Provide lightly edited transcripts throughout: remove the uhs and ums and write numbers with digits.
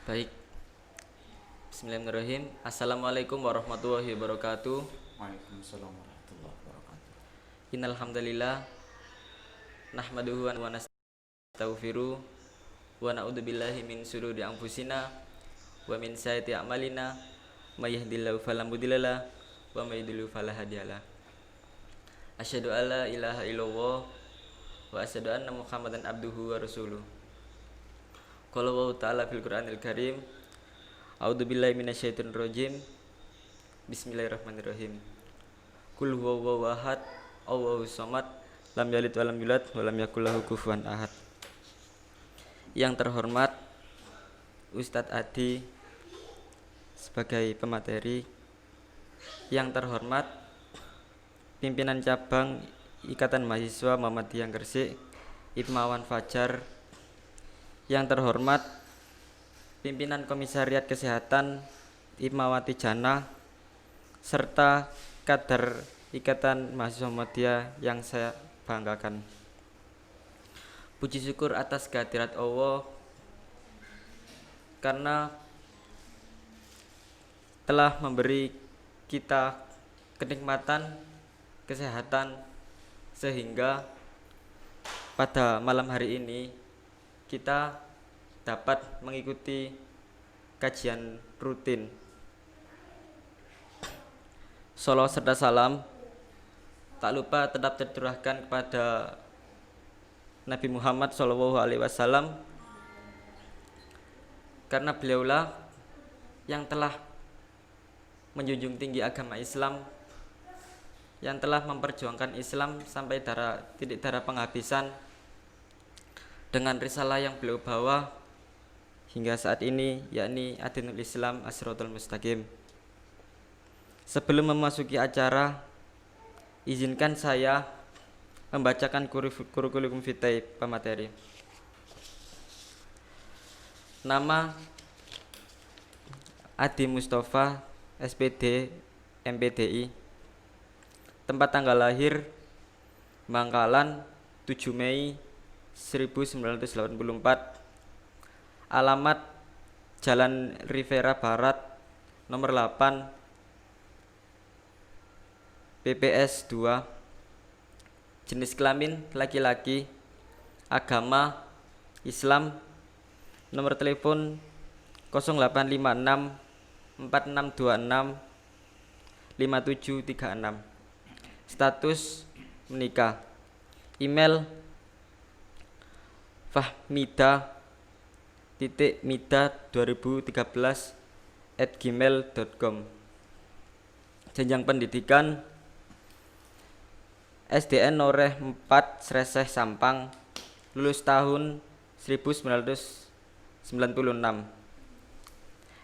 Baik, Bismillahirrahmanirrahim. Assalamualaikum warahmatullahi wabarakatuh. Waalaikumsalam warahmatullahi wabarakatuh. Innal hamdalillah nahmaduhu wa nastaghfiruh wa na'udzu billahi min syururi anfusina wa min sayyiati a'malina may yahdihillahu fala mudhillalah wa may yudhlil fala hadiyalah. Asyhadu alla ilaha illallah wa asyhadu anna Muhammadan abduhu wa rasuluh. Qala wa ta'ala fil Qur'anil Karim. A'udzu billahi minasyaitonir rajim. Bismillahirrahmanirrahim. Qul huwallahu ahad, Allahus samad, lam yalid walam yulad walam yakul lahu kufuwan ahad. Yang terhormat Ustadz Adi sebagai pemateri, yang terhormat pimpinan cabang Ikatan Mahasiswa Muhammadiyah Gresik Ibmawan Fajar, yang terhormat pimpinan Komisariat Kesehatan Ibmawati Jannah, serta kader Ikatan Mahasiswa Muhammadiyah yang saya banggakan. Puji syukur atas kehadirat Allah karena telah memberi kita kenikmatan, kesehatan, sehingga pada malam hari ini kita dapat mengikuti kajian rutin. Sholawat serta salam tak lupa tetap tercurahkan kepada Nabi Muhammad SAW, karena beliaulah yang telah menjunjung tinggi agama Islam, yang telah memperjuangkan Islam sampai titik darah penghabisan dengan risalah yang beliau bawa hingga saat ini, yakni Adinul Islam As-Siratal Mustaqim. Sebelum memasuki acara, izinkan saya membacakan kurikulum vitae pemateri. Nama Adi Mustafa, SPD, MPDI. Tempat tanggal lahir Bangkalan 7 Mei 1984. Alamat Jalan Rivera Barat nomor 8 PPS 2. Jenis kelamin laki-laki. Agama Islam. Nomor telepon 0856 4626 5736. Status menikah. Email fahmida.mida2013@gmail.com. Jenjang pendidikan SDN Noreh 4 Sreseh Sampang, lulus tahun 1996.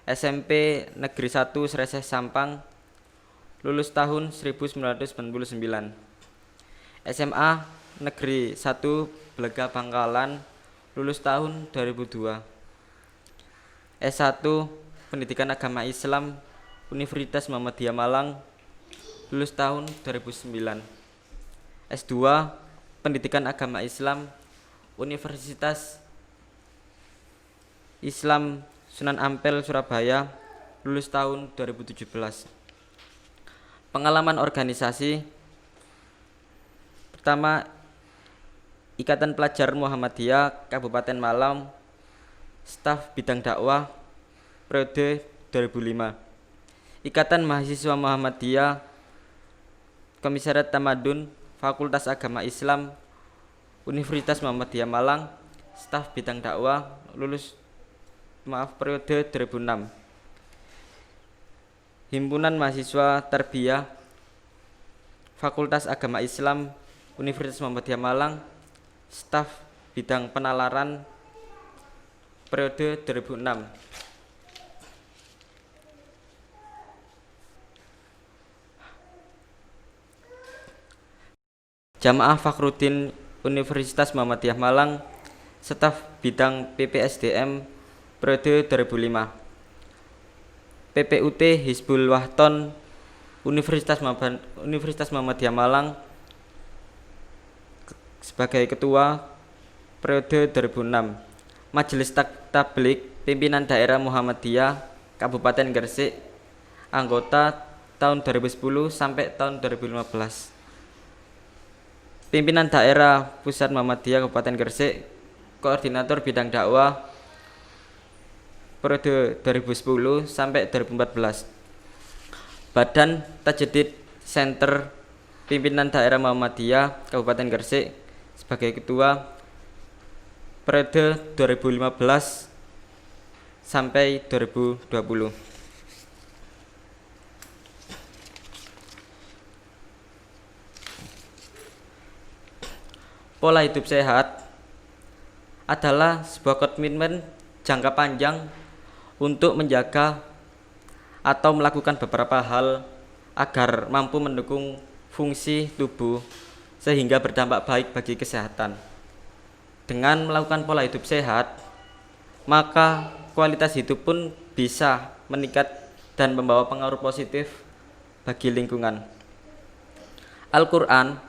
SMP Negeri 1 Sreseh Sampang, lulus tahun 1999. SMA Negeri 1 Blega Bangkalan, lulus tahun 2002. S1 Pendidikan Agama Islam Universitas Muhammadiyah Malang, lulus tahun 2009. S2 Pendidikan Agama Islam Universitas Islam Sunan Ampel Surabaya, lulus tahun 2017. Pengalaman organisasi. Pertama, Ikatan Pelajar Muhammadiyah Kabupaten Malang, staf bidang dakwah periode 2005. Ikatan Mahasiswa Muhammadiyah Komisariat Tamadun Fakultas Agama Islam Universitas Muhammadiyah Malang, staf bidang dakwah periode 2006. Himpunan Mahasiswa Tarbiyah Fakultas Agama Islam Universitas Muhammadiyah Malang, staf bidang penalaran periode 2006. Jamaah Fakhruddin Universitas Muhammadiyah Malang, staf bidang PPSDM periode 2005. PPUT Hizbul Wahton Universitas Muhammadiyah Malang, sebagai ketua periode 2006. Majelis Tabligh pimpinan daerah Muhammadiyah Kabupaten Gresik, anggota tahun 2010 sampai tahun 2015. Pimpinan daerah Pusat Muhammadiyah Kabupaten Gresik, koordinator bidang dakwah periode 2010 sampai 2014. Badan Tajdid Center pimpinan daerah Muhammadiyah Kabupaten Gresik sebagai ketua periode 2015 sampai 2020. Pola hidup sehat adalah sebuah komitmen jangka panjang untuk menjaga atau melakukan beberapa hal agar mampu mendukung fungsi tubuh sehingga berdampak baik bagi kesehatan. Dengan melakukan pola hidup sehat, maka kualitas hidup pun bisa meningkat dan membawa pengaruh positif bagi lingkungan. Al-Quran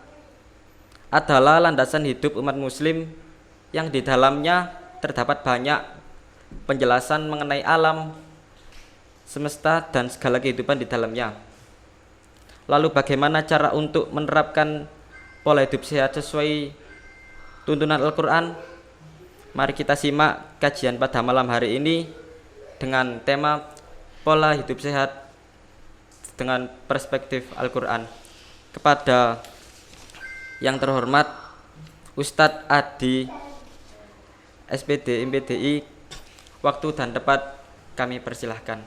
adalah landasan hidup umat muslim yang di dalamnya terdapat banyak penjelasan mengenai alam semesta dan segala kehidupan di dalamnya. Lalu bagaimana cara untuk menerapkan pola hidup sehat sesuai tuntunan Al-Quran? Mari kita simak kajian pada malam hari ini dengan tema pola hidup sehat dengan perspektif Al-Quran. Kepada yang terhormat Ustadz Adi SPD MPDI, waktu dan tempat kami persilahkan.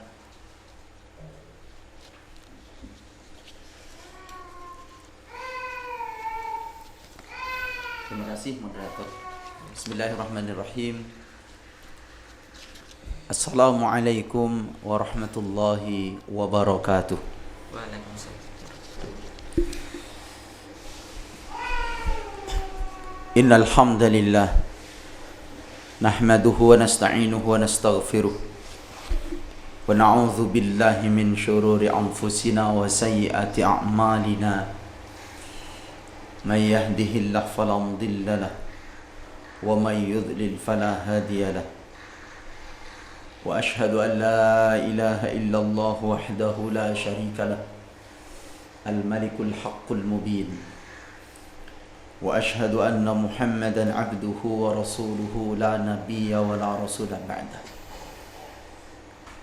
Terima kasih moderator. Bismillahirrahmanirrahim. Assalamualaikum warahmatullahi wabarakatuh. Waalaikumsalam. Innal hamdalillah nahmaduhu wa nasta'inuhu wa nastaghfiruh wa na'udzu billahi min shururi anfusina wa sayyiati a'malina. May yahdihillahu fala mudilla lahu wa may yudlil fala hadiya lahu. Wa ashhadu an la ilaha illallah wahdahu la syarika lahu al-malikul haqqul mubin. Wa ashhadu anna Muhammadan abduhu wa rasuluhu la nabiyya wa la rasula ba'dah.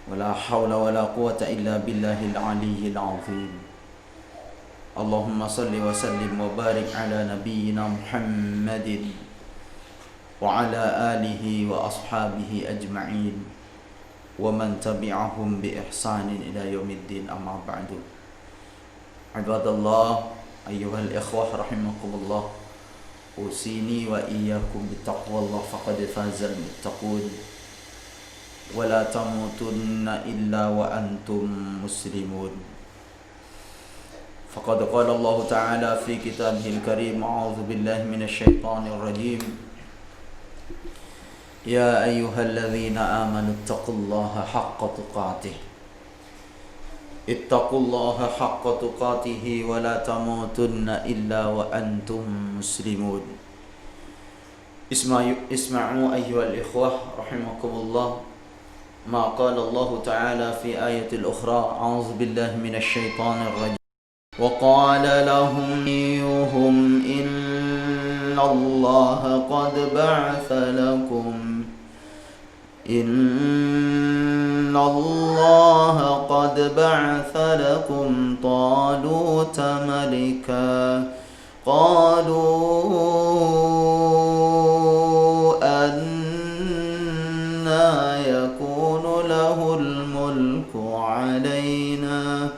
Wa la hawla wa la quwwata illa billahil aliyyil azim. Allahumma salli wa sallim wa barik ala nabiyyina Muhammadin wa ala alihi wa ashabihi ajma'in wa man tabi'ahum bi ihsanin ila yaumiddin, amma ba'du. Ibadallah, ayyuhal ikhwah rahimakumullah, usini wa iyyakum bittaqwallah faqad fazal muttaqun wa la tamutunna illa wa antum muslimun. Faqad qala Allah ta'ala fi kitabihil karim, a'udzu billahi minasy syaithanir rajim. Ya ayyuhalladzina amanu ittaqullaha haqqa tuqatih. Ittaqullaha haqqa tuqatih wa la tamutunna illa wa antum muslimun. Isma'u ayyuhal ikhwah rahimakumullah ma qala Allah ta'ala fi ayatil ukhra, a'udzu billahi minasy syaithanir rajim. Wa qala lahum nabiyuhum inna Allaha qad ba'atha lakum إن الله قد بعث لكم طالوت ملكا قالوا أنى يكون له الملك علينا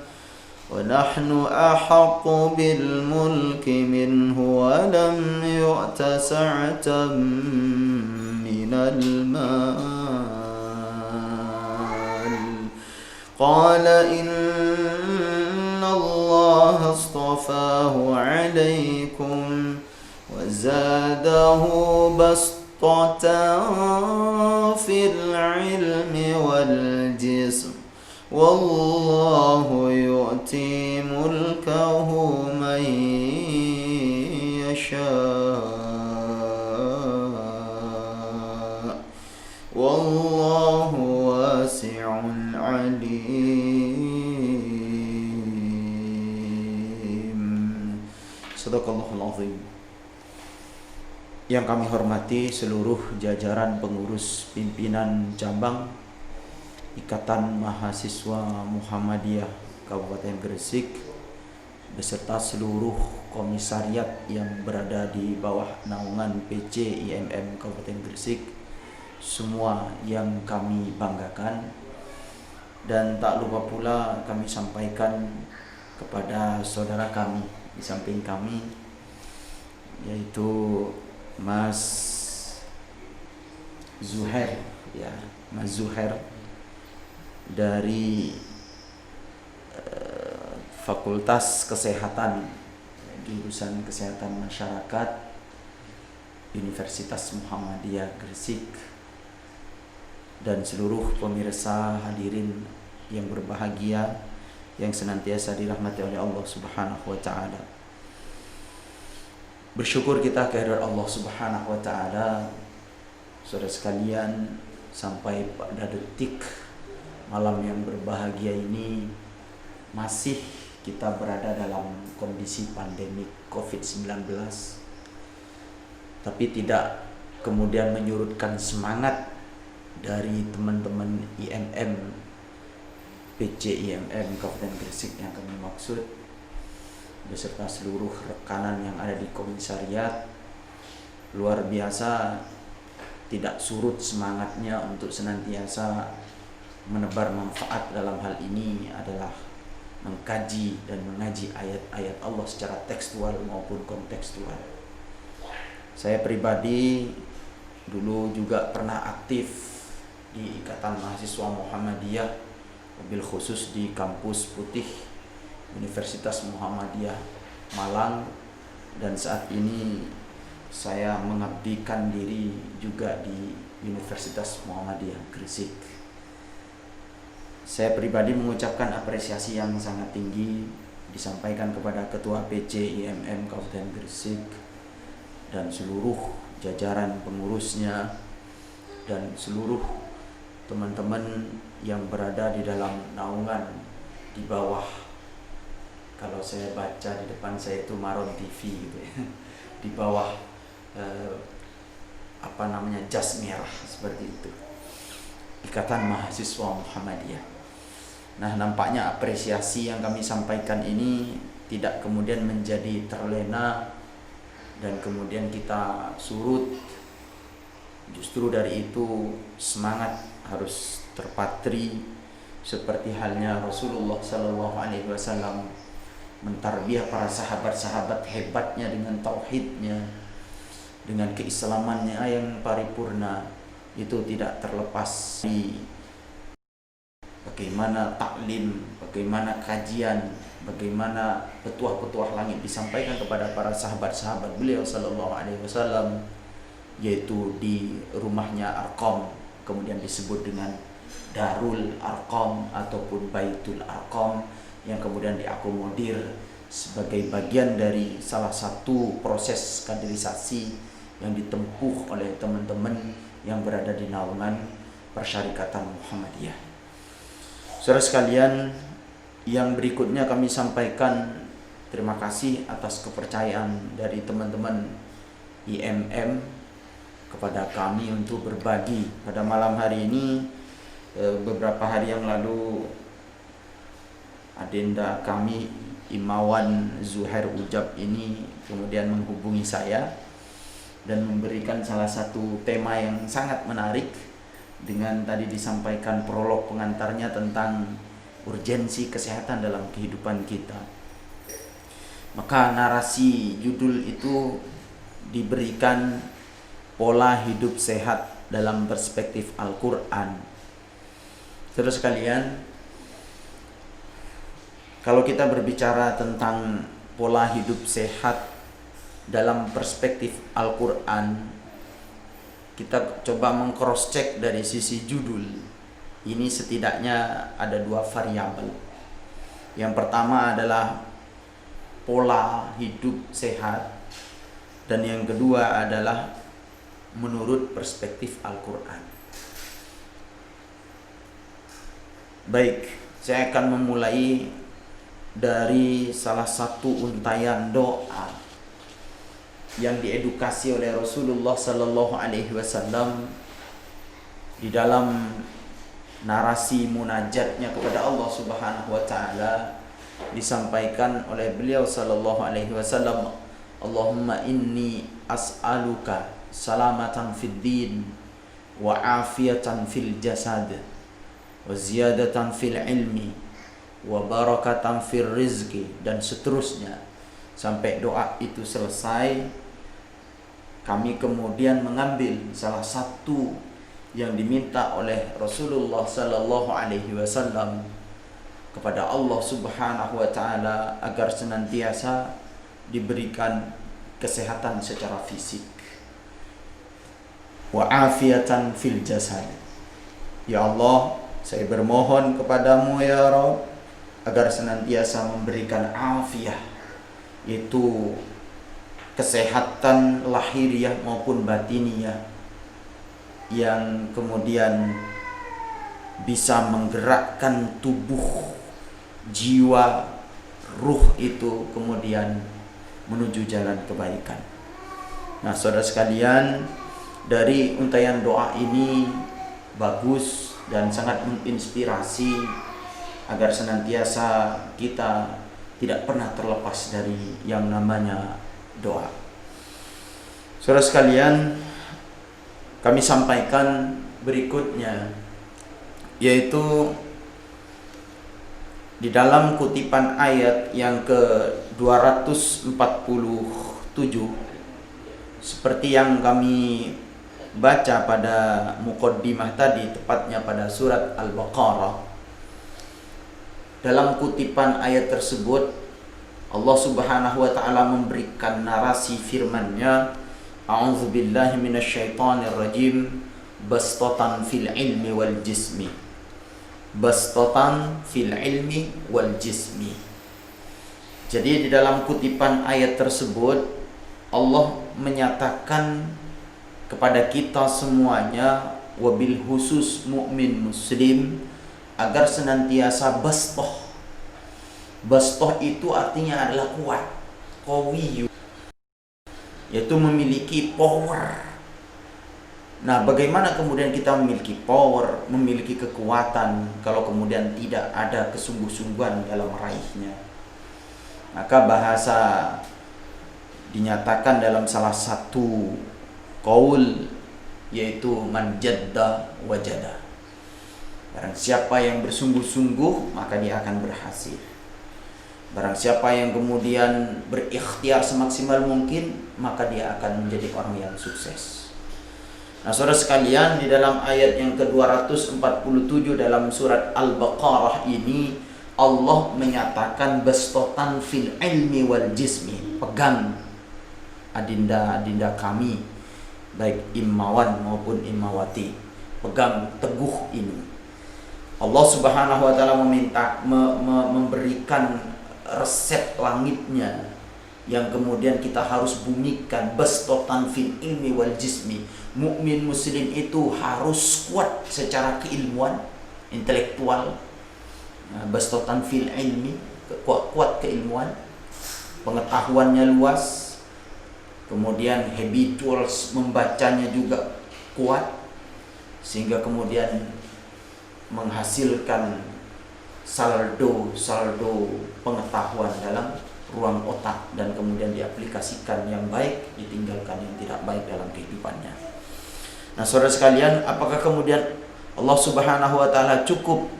ونحن أحق بالملك منه ولم يؤت سعة من المال قال إن الله اصطفاه عليكم وزاده بسطة في العلم والجسم والله يؤتي ملكه من يشاء والله Sadaqallahul azim. Yang kami hormati seluruh jajaran pengurus pimpinan cabang Ikatan Mahasiswa Muhammadiyah Kabupaten Gresik beserta seluruh komisariat yang berada di bawah naungan PC IMM Kabupaten Gresik, semua yang kami banggakan. Dan tak lupa pula kami sampaikan kepada saudara kami di samping kami, yaitu Mas Zuhair, ya, Mas Zuhair dari Fakultas Kesehatan, jurusan Kesehatan Masyarakat Universitas Muhammadiyah Gresik, dan seluruh pemirsa hadirin yang berbahagia yang senantiasa dirahmati oleh Allah Subhanahu wa taala. Bersyukur kita kehadirat Allah Subhanahu wa taala, saudara sekalian, sampai pada detik malam yang berbahagia ini masih kita berada dalam kondisi pandemi COVID-19, tapi tidak kemudian menyurutkan semangat dari teman-teman IMM, PC IMM Kabupaten Gresik yang kami maksud, beserta seluruh rekanan yang ada di komisariat. Luar biasa, tidak surut semangatnya untuk senantiasa menebar manfaat. Dalam hal ini adalah mengkaji dan mengaji ayat-ayat Allah secara tekstual maupun kontekstual. Saya pribadi dulu juga pernah aktif di Ikatan Mahasiswa Muhammadiyah, mobil khusus di Kampus Putih Universitas Muhammadiyah Malang, dan saat ini saya mengabdikan diri juga di Universitas Muhammadiyah Gresik. Saya pribadi mengucapkan apresiasi yang sangat tinggi disampaikan kepada Ketua PC IMM Kabupaten Gresik dan seluruh jajaran pengurusnya dan seluruh teman-teman yang berada di dalam naungan di bawah, kalau saya baca di depan saya itu Maron TV gitu ya, di bawah jas merah seperti itu, Ikatan Mahasiswa Muhammadiyah. Nah, nampaknya apresiasi yang kami sampaikan ini tidak kemudian menjadi terlena dan kemudian kita surut. Justru dari itu semangat harus terpatri, seperti halnya Rasulullah Sallallahu Alaihi Wasallam mentarbiyah para sahabat-sahabat hebatnya dengan tauhidnya, dengan keislamannya yang paripurna. Itu tidak terlepas di bagaimana taklim, bagaimana kajian, bagaimana petuah-petuah langit disampaikan kepada para sahabat-sahabat beliau Sallallahu Alaihi Wasallam, yaitu di rumahnya Arqam, kemudian disebut dengan Darul Arqam ataupun Baitul Arqam, yang kemudian diakomodir sebagai bagian dari salah satu proses kaderisasi yang ditempuh oleh teman-teman yang berada di naungan Persyarikatan Muhammadiyah. Saudara sekalian, yang berikutnya kami sampaikan terima kasih atas kepercayaan dari teman-teman IMM kepada kami untuk berbagi pada malam hari ini. Beberapa hari yang lalu adenda kami Imawan Zuhair Ujab ini kemudian menghubungi saya dan memberikan salah satu tema yang sangat menarik dengan tadi disampaikan prolog pengantarnya tentang urgensi kesehatan dalam kehidupan kita. Maka narasi judul itu diberikan pola hidup sehat dalam perspektif Al-Quran. Terus sekalian, kalau kita berbicara tentang pola hidup sehat dalam perspektif Al-Quran, kita coba meng-cross check dari sisi judul. Ini setidaknya ada dua variabel. Yang pertama adalah pola hidup sehat, dan yang kedua adalah menurut perspektif Al-Quran. Baik, saya akan memulai dari salah satu untayan doa yang diedukasi oleh Rasulullah Sallallahu Alaihi Wasallam di dalam narasi munajatnya kepada Allah Subhanahu Wa Taala, disampaikan oleh beliau Sallallahu Alaihi Wasallam, Allahumma inni as'aluka salamatan fid din wa afiatan fil jasad wa ziyadatan fil ilmi wa barakatan fil rizki, dan seterusnya sampai doa itu selesai. Kami kemudian mengambil salah satu yang diminta oleh Rasulullah Sallallahu Alaihi Wasallam kepada Allah Subhanahu Wa Taala agar senantiasa diberikan kesehatan secara fisik, wa afiatan fil jasad. Ya Allah, saya bermohon kepadamu ya Rabb agar senantiasa memberikan afiah, yaitu kesehatan lahiriah maupun batiniah, yang kemudian bisa menggerakkan tubuh, jiwa, ruh itu kemudian menuju jalan kebaikan. Nah, saudara sekalian, dari untayan doa ini bagus dan sangat menginspirasi agar senantiasa kita tidak pernah terlepas dari yang namanya doa. Saudara sekalian, kami sampaikan berikutnya, yaitu di dalam kutipan ayat yang ke-247, seperti yang kami baca pada muqaddimah tadi, tepatnya pada surat Al-Baqarah. Dalam kutipan ayat tersebut, Allah Subhanahu wa Ta'ala memberikan narasi firman-Nya, A'udzubillahi minasyaitonir rajim, bastatan fil ilmi wal jismi. Bastatan fil ilmi wal jismi. Jadi di dalam kutipan ayat tersebut, Allah menyatakan kepada kita semuanya, wabil khusus mukmin muslim, agar senantiasa bastoh. Bastoh itu artinya adalah kuat, qawiyu, yaitu memiliki power. Nah, bagaimana kemudian kita memiliki power, memiliki kekuatan kalau kemudian tidak ada kesungguh-sungguhan dalam meraihnya? Maka bahasa dinyatakan dalam salah satu qaul, yaitu man jadda wajada. Barang siapa yang bersungguh-sungguh, maka dia akan berhasil. Barang siapa yang kemudian berikhtiar semaksimal mungkin, maka dia akan menjadi orang yang sukses. Nah, saudara sekalian, di dalam ayat yang ke-247 dalam surat Al-Baqarah ini, Allah menyatakan bastotan fil ilmi wal jismi. Pegang adinda-adinda kami, baik imawan maupun imawati, pegang teguh ini. Allah Subhanahu wa Ta'ala memberikan resep langitnya yang kemudian kita harus bumikan, bastotan fil ilmi wal jismi. Mukmin muslim itu harus kuat secara keilmuan, intelektual. Bastotan fil ilmi, kuat keilmuan, pengetahuannya luas, kemudian habituals membacanya juga kuat, sehingga kemudian menghasilkan saldo pengetahuan dalam ruang otak, dan kemudian diaplikasikan yang baik, ditinggalkan yang tidak baik dalam kehidupannya. Nah, saudara sekalian, apakah kemudian Allah Subhanahu wa Ta'ala cukup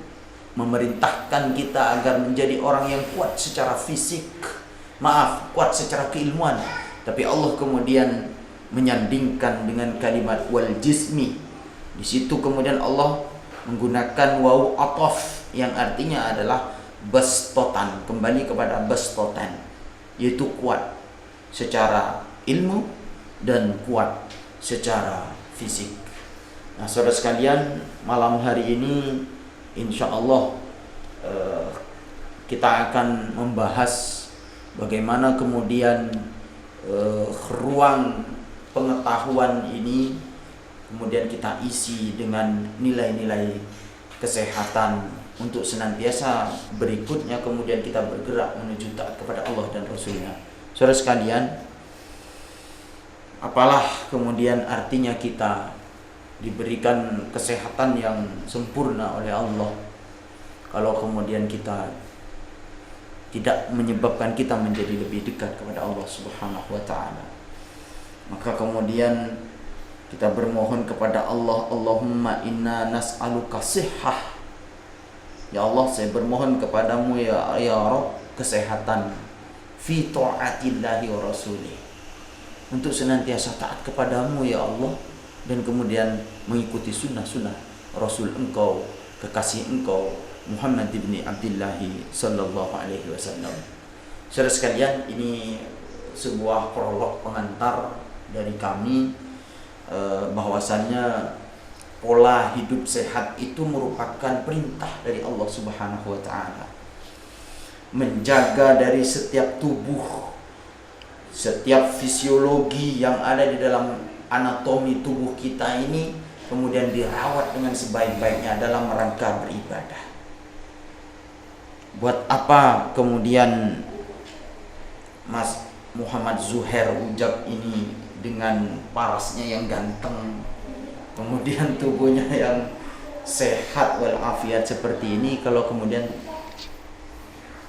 memerintahkan kita agar menjadi orang yang kuat secara fisik, kuat secara keilmuan, tapi Allah kemudian menyandingkan dengan kalimat wal jismi? Di situ kemudian Allah menggunakan waw ataf yang artinya adalah bastotan, kembali kepada bastotan, yaitu kuat secara ilmu dan kuat secara fisik. Nah, saudara sekalian, malam hari ini insya Allah kita akan membahas bagaimana kemudian ruang pengetahuan ini kemudian kita isi dengan nilai-nilai kesehatan untuk senantiasa berikutnya kemudian kita bergerak menuju taat kepada Allah dan Rasulnya. Saudara sekalian, Apalah kemudian artinya kita diberikan kesehatan yang sempurna oleh Allah kalau kemudian kita tidak menyebabkan kita menjadi lebih dekat kepada Allah Subhanahu wa taala. Maka kemudian kita bermohon kepada Allah, Allahumma inna nas'aluka sihhah. Ya Allah, saya bermohon kepadamu ya Rabb kesehatan fi ta'atillahi wa rasulih, untuk senantiasa taat kepadamu ya Allah, dan kemudian mengikuti sunnah-sunnah Rasul engkau, kekasih engkau Muhammad ibn Abdullah sallallahu alaihi wasallam. Saudara sekalian, ini sebuah prolog pengantar dari kami bahwasannya pola hidup sehat itu merupakan perintah dari Allah Subhanahu wa taala. Menjaga dari setiap tubuh, setiap fisiologi yang ada di dalam anatomi tubuh kita ini kemudian dirawat dengan sebaik-baiknya dalam rangka beribadah. Buat apa kemudian Mas Muhammad Zuhair Ujab ini dengan parasnya yang ganteng, kemudian tubuhnya yang sehat walafiat seperti ini, kalau kemudian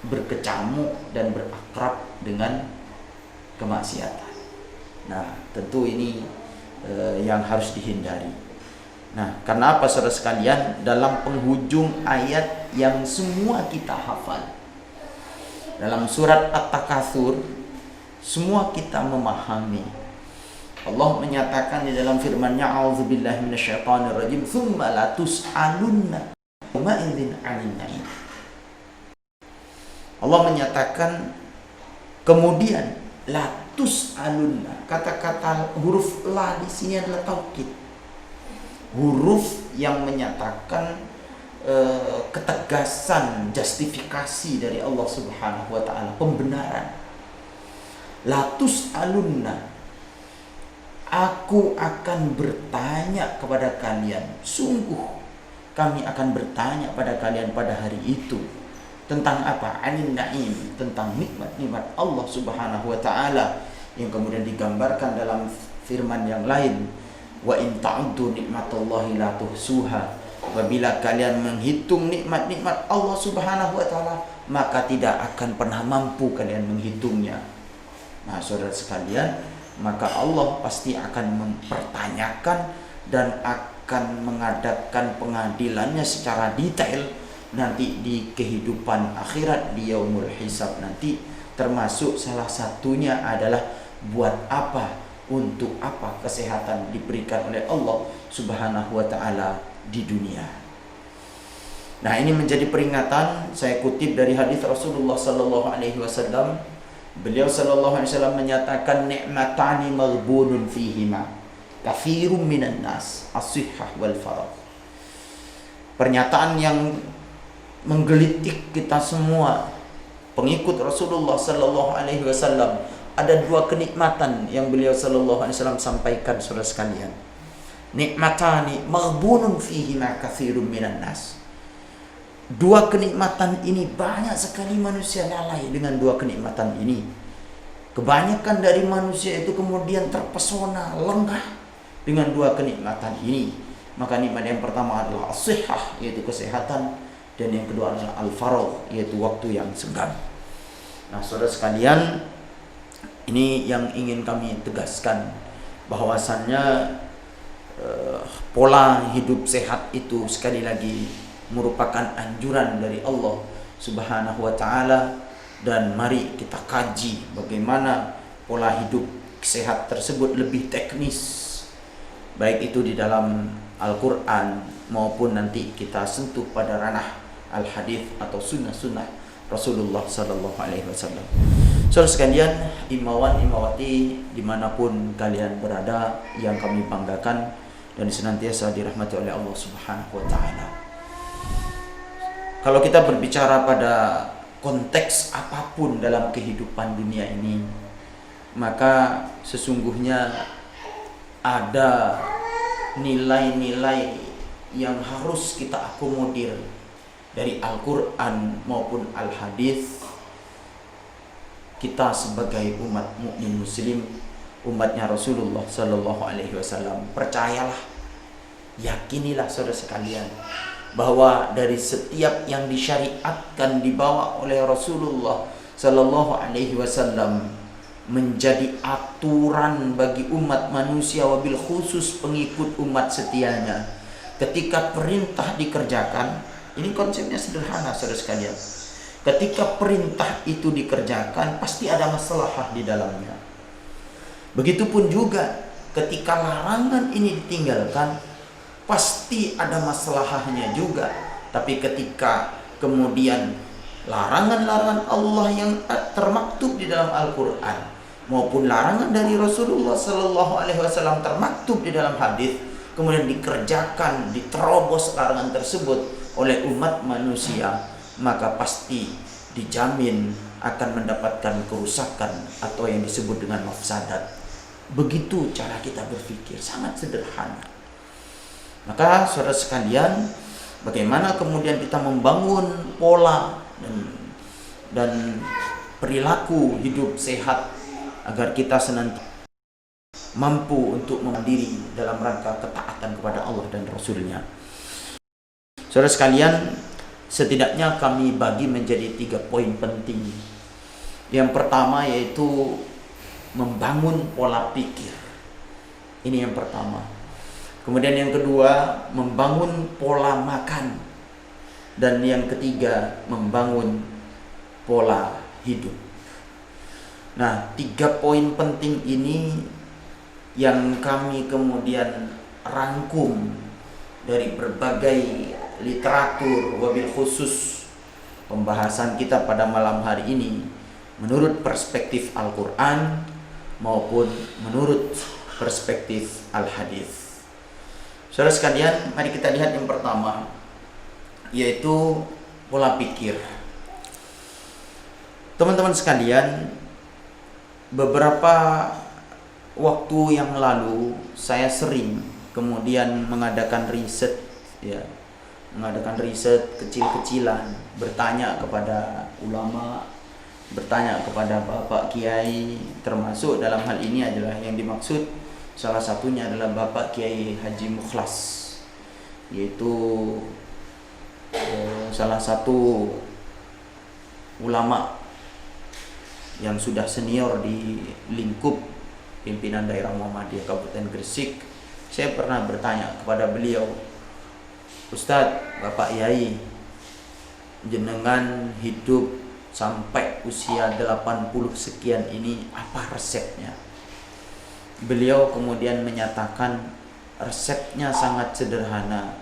berkecamuk dan berakrab dengan kemaksiatan? Nah, tentu ini yang harus dihindari. Nah, karena apa saudara sekalian? Dalam penghujung ayat yang semua kita hafal, dalam surat At-Takatsur, semua kita memahami. Allah menyatakan di dalam firman-Nya, a'udzubillahi minasyaitonirrajim, tsumma latus'alunna yawma idzin 'anil na'im. Allah menyatakan kemudian latus alunna. Kata-kata huruf la di sini adalah taukid, huruf yang menyatakan ketegasan, justifikasi dari Allah Subhanahu wa taala, pembenaran. Latus alunna, aku akan bertanya kepada kalian, sungguh kami akan bertanya pada kalian pada hari itu. Tentang apa? Anin na'im, tentang nikmat-nikmat Allah Subhanahu wa taala yang kemudian digambarkan dalam firman yang lain, wa in ta'uddu nikmatallahi la tuhsuha. Apabila kalian menghitung nikmat-nikmat Allah Subhanahu wa taala, maka tidak akan pernah mampu kalian menghitungnya. Nah, saudara sekalian, maka Allah pasti akan mempertanyakan dan akan mengadakan pengadilannya secara detail nanti di kehidupan akhirat, di yaumul hisab nanti. Termasuk salah satunya adalah buat apa, untuk apa kesehatan diberikan oleh Allah Subhanahu wa taala di dunia. Nah, ini menjadi peringatan. Saya kutip dari hadis Rasulullah sallallahu alaihi wasallam. Beliau sallallahu alaihi wasallam menyatakan, ni'matani maghbunun fihima katsirun minan nas, as-sihhah wal faragh. Pernyataan yang menggelitik kita semua pengikut Rasulullah sallallahu alaihi wasallam. Ada dua kenikmatan yang beliau sallallahu alaihi wasallam sampaikan, saudara sekalian. Nikmatani maghbunun fihi ma katsirun minan nas. Dua kenikmatan ini banyak sekali manusia lalai dengan dua kenikmatan ini. Kebanyakan dari manusia itu kemudian terpesona, lengah dengan dua kenikmatan ini. Maka nikmat yang pertama adalah as-sihhah, yaitu kesehatan, dan yang kedua adalah al-faragh, yaitu waktu yang senggang. Nah, saudara sekalian, ini yang ingin kami tegaskan, bahwasannya pola hidup sehat itu sekali lagi merupakan anjuran dari Allah Subhanahu wa taala, dan mari kita kaji bagaimana pola hidup sehat tersebut lebih teknis, baik itu di dalam Al-Qur'an maupun nanti kita sentuh pada ranah al-hadis atau sunnah-sunnah Rasulullah sallallahu alaihi wasallam. Saudara sekalian, imawan imawati dimanapun kalian berada, yang kami banggakan dan senantiasa dirahmati oleh Allah Subhanahu wa taala. Kalau kita berbicara pada konteks apapun dalam kehidupan dunia ini, maka sesungguhnya ada nilai-nilai yang harus kita akomodir dari Al-Quran maupun Al-Hadis. Kita sebagai umat mukmin muslim umatnya Rasulullah Sallallahu Alaihi Wasallam. Percayalah, yakinilah saudara sekalian, bahwa dari setiap yang disyariatkan dibawa oleh Rasulullah Sallallahu Alaihi Wasallam menjadi aturan bagi umat manusia, wabil khusus pengikut umat setianya. Ketika perintah dikerjakan, ini konsepnya sederhana saudara sekalian. Ketika perintah itu dikerjakan, pasti ada masalah di dalamnya. Begitupun juga ketika larangan ini ditinggalkan, pasti ada masalahnya juga. Tapi ketika kemudian larangan-larangan Allah yang termaktub di dalam Al-Quran maupun larangan dari Rasulullah Sallallahu Alaihi Wasallam termaktub di dalam hadis, kemudian dikerjakan, diterobos larangan tersebut oleh umat manusia, maka pasti dijamin akan mendapatkan kerusakan atau yang disebut dengan mafsadat. Begitu cara kita berpikir, sangat sederhana. Maka saudara sekalian, bagaimana kemudian kita membangun pola dan perilaku hidup sehat agar kita senantiasa mampu untuk mandiri dalam rangka ketaatan kepada Allah dan Rasul-Nya. Saudara sekalian, setidaknya kami bagi menjadi 3 poin penting. Yang pertama yaitu membangun pola pikir. Ini yang pertama. Kemudian yang kedua, membangun pola makan. Dan yang ketiga, membangun pola hidup. Nah, 3 poin penting ini yang kami kemudian rangkum dari berbagai literatur, wabil khusus pembahasan kita pada malam hari ini menurut perspektif Al-Quran maupun menurut perspektif Al-Hadis. Saudara sekalian, mari kita lihat yang pertama, yaitu pola pikir. Teman-teman sekalian, beberapa waktu yang lalu saya sering kemudian mengadakan riset, mengadakan riset kecil-kecilan, bertanya kepada ulama, bertanya kepada bapak kiai, termasuk dalam hal ini adalah yang dimaksud salah satunya adalah Bapak Kiai Haji Mukhlas, yaitu salah satu ulama yang sudah senior di lingkup pimpinan daerah Muhammadiyah Kabupaten Gresik. Saya pernah bertanya kepada beliau, Ustadz, Bapak Yai, jenengan hidup sampai usia 80 sekian ini, apa resepnya? Beliau kemudian menyatakan resepnya sangat sederhana,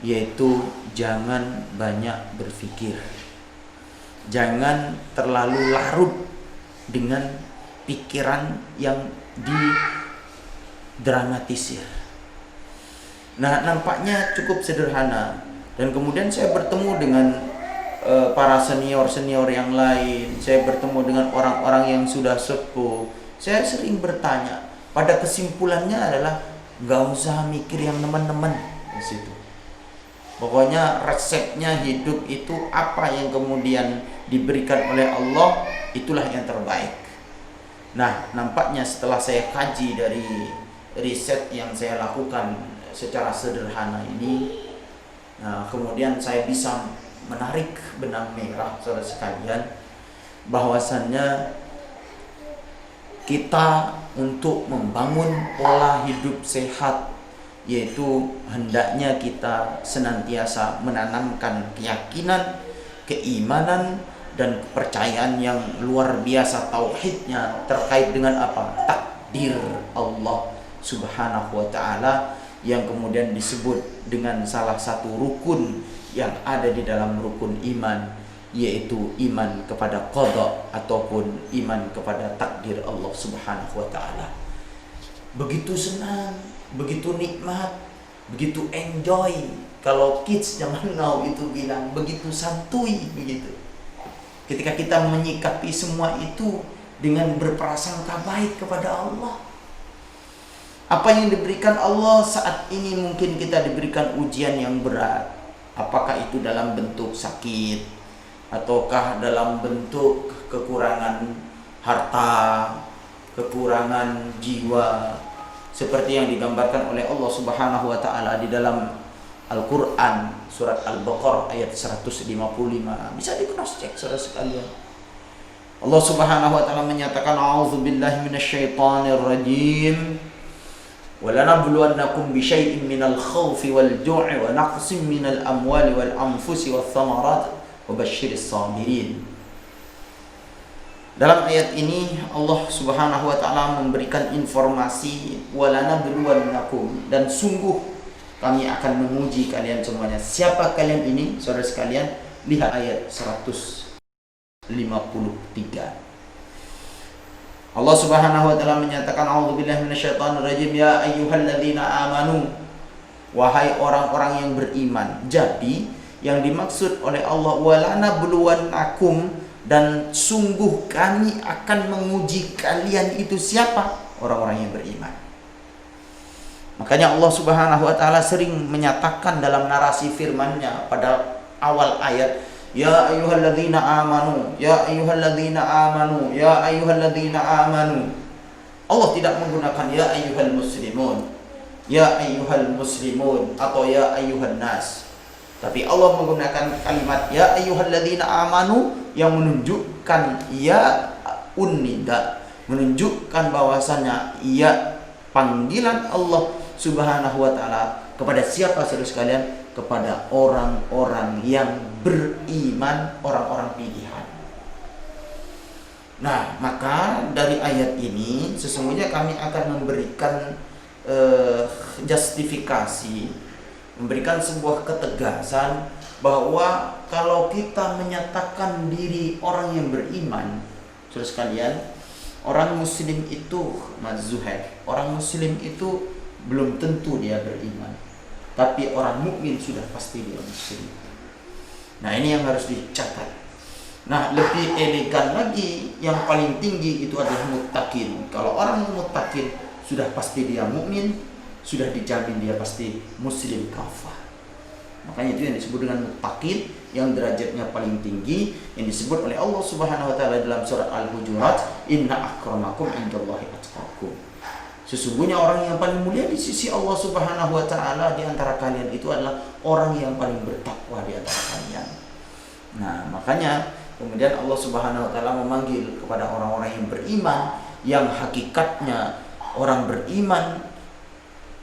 yaitu jangan banyak berpikir, jangan terlalu larut dengan pikiran yang didramatisir. Nah, nampaknya cukup sederhana. Dan kemudian saya bertemu dengan para senior-senior yang lain, saya bertemu dengan orang-orang yang sudah sepuh. Saya sering bertanya, pada kesimpulannya adalah gak usah mikir yang teman-teman di situ. Pokoknya resepnya hidup itu apa yang kemudian diberikan oleh Allah, itulah yang terbaik. Nah, nampaknya setelah saya kaji dari riset yang saya lakukan secara sederhana ini, nah, kemudian saya bisa menarik benang merah saudara sekalian, bahwasannya kita untuk membangun pola hidup sehat, yaitu hendaknya kita senantiasa menanamkan keyakinan, keimanan, dan kepercayaan yang luar biasa tauhidnya terkait dengan apa? Takdir Allah Subhanahu wa ta'ala, yang kemudian disebut dengan salah satu rukun yang ada di dalam rukun iman, yaitu iman kepada qada ataupun iman kepada takdir Allah Subhanahu wa ta'ala. Begitu senang, begitu nikmat, begitu enjoy. Kalau kids zaman now itu bilang begitu santuy begitu. Ketika kita menyikapi semua itu dengan berprasangka baik kepada Allah. Apa yang diberikan Allah saat ini, mungkin kita diberikan ujian yang berat. Apakah itu dalam bentuk sakit, ataukah dalam bentuk kekurangan harta, kekurangan jiwa seperti yang digambarkan oleh Allah Subhanahu wa taala di dalam Al-Qur'an surat Al-Baqarah ayat 155. Bisa di cross check saudara sekalian. Allah Subhanahu wa taala menyatakan a'udzubillahi minasyaitonir rajim. وَلَنَبْلُوَنَّكُمْ بِشَيْءٍ مِنَ الْخَوْفِ وَالْجُوعِ وَنَقْصٍ مِنَ الْأَمْوَالِ وَالْأَنْفُسِ وَالثَّمَرَاتِ وَبَشِّرِ الصَّابِرِينَ. Dalam ayat ini Allah Subhanahu wa taala memberikan informasi وَلَنَبْلُوَنَّكُمْ, dan sungguh kami akan menguji kalian semuanya. Siapa kalian ini saudara sekalian? Lihat ayat 153. Allah Subhanahu wa taala menyatakan a'udzubillahi minasyaitonir rajim, ya ayyuhalladzina amanu, wahai orang-orang yang beriman. Jadi yang dimaksud oleh Allah walanabluwannakum, dan sungguh kami akan menguji kalian, itu siapa? Orang-orang yang beriman. Makanya Allah Subhanahu wa taala sering menyatakan dalam narasi firman-Nya pada awal ayat, ya ayyuhalladzina amanu, ya ayyuhalladzina amanu, ya ayyuhalladzina amanu. Allah tidak menggunakan ya ayyuhal muslimun, ya ayyuhal muslimun atau ya ayyuhan nas. Tapi Allah menggunakan kalimat ya ayyuhalladzina amanu yang menunjukkan ya unnida, menunjukkan bahwasanya ya panggilan Allah Subhanahu wa taala kepada siapa saudara sekalian? Kepada orang-orang yang beriman, orang-orang pilihan. Nah, maka dari ayat ini sesungguhnya kami akan memberikan justifikasi, memberikan sebuah ketegasan bahwa kalau kita menyatakan diri orang yang beriman, saudara sekalian, orang muslim itu mazzuhai, orang muslim itu belum tentu dia beriman. Tapi orang mukmin sudah pasti dia muslim. Nah, ini yang harus dicatat. Nah, lebih elegan lagi, yang paling tinggi itu adalah muttaqin. Kalau orang muttaqin sudah pasti dia mukmin, sudah dijamin dia pasti muslim kafah. Makanya itu yang disebut dengan muttaqin, yang derajatnya paling tinggi, yang disebut oleh Allah Subhanahu wa taala dalam surat Al-Hujurat, inna akramakum indallahi atqakum. Sesungguhnya orang yang paling mulia di sisi Allah Subhanahu wa taala di antara kalian itu adalah orang yang paling bertakwa di antara kalian. Nah, makanya kemudian Allah Subhanahu wa taala memanggil kepada orang-orang yang beriman, yang hakikatnya orang beriman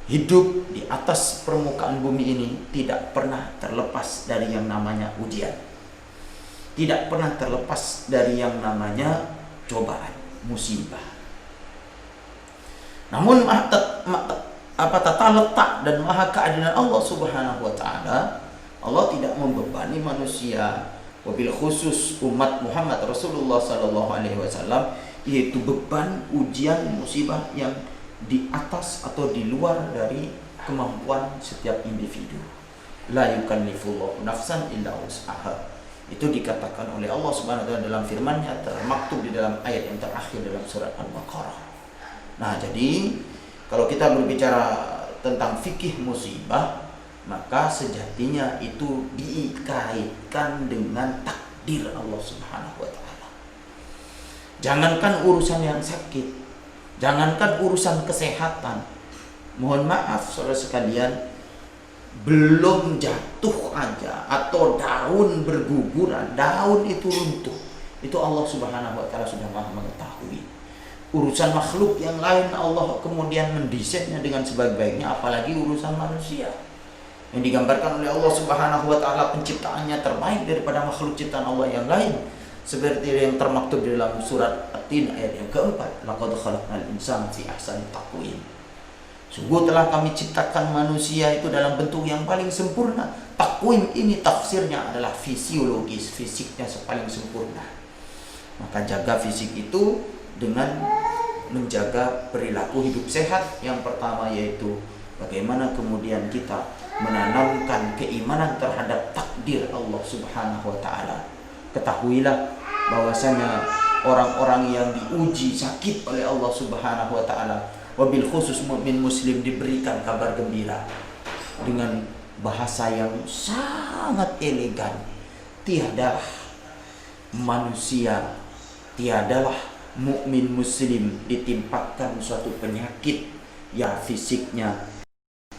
hidup di atas permukaan bumi ini tidak pernah terlepas dari yang namanya ujian. Tidak pernah terlepas dari yang namanya cobaan, musibah. Namun tata letak dan maha keadilan Allah Subhanahu wa taala, Allah tidak membebani manusia, wabil khusus umat Muhammad Rasulullah sallallahu alaihi wasallam, yaitu beban ujian musibah yang di atas atau di luar dari kemampuan setiap individu. La yukallifullahu nafsan illa wus'aha. Itu dikatakan oleh Allah Subhanahu wa taala dalam firman-Nya, termaktub di dalam ayat yang terakhir dalam surat Al-Baqarah. Nah, jadi kalau kita berbicara tentang fikih musibah, maka sejatinya itu dikaitkan dengan takdir Allah Subhanahu wa taala. Jangankan urusan yang sakit, jangankan urusan kesehatan. Mohon maaf saudara sekalian, belum jatuh aja atau daun berguguran, daun itu runtuh, itu Allah Subhanahu wa taala sudah Maha mengetahui. Urusan makhluk yang lain Allah kemudian mendesainnya dengan sebaik-baiknya, apalagi urusan manusia yang digambarkan oleh Allah Subhanahu wa taala penciptaannya terbaik daripada makhluk ciptaan Allah yang lain, seperti yang termaktub di dalam surat At-Tin ayat yang keempat, laqad khalaqnal insana fi ahsani taqwim. Sungguh telah kami ciptakan manusia itu dalam bentuk yang paling sempurna. Takwim ini tafsirnya adalah fisiologis, fisiknya paling sempurna. Maka jaga fisik itu dengan menjaga perilaku hidup sehat. Yang pertama yaitu bagaimana kemudian kita menanamkan keimanan terhadap takdir Allah Subhanahu wa taala. Ketahuilah bahwasanya orang-orang yang diuji sakit oleh Allah Subhanahu wa taala, wabil khusus mukmin muslim, diberikan kabar gembira dengan bahasa yang sangat elegan. Tiadalah manusia, tiadalah mukmin muslim ditimpakan suatu penyakit ya fisiknya,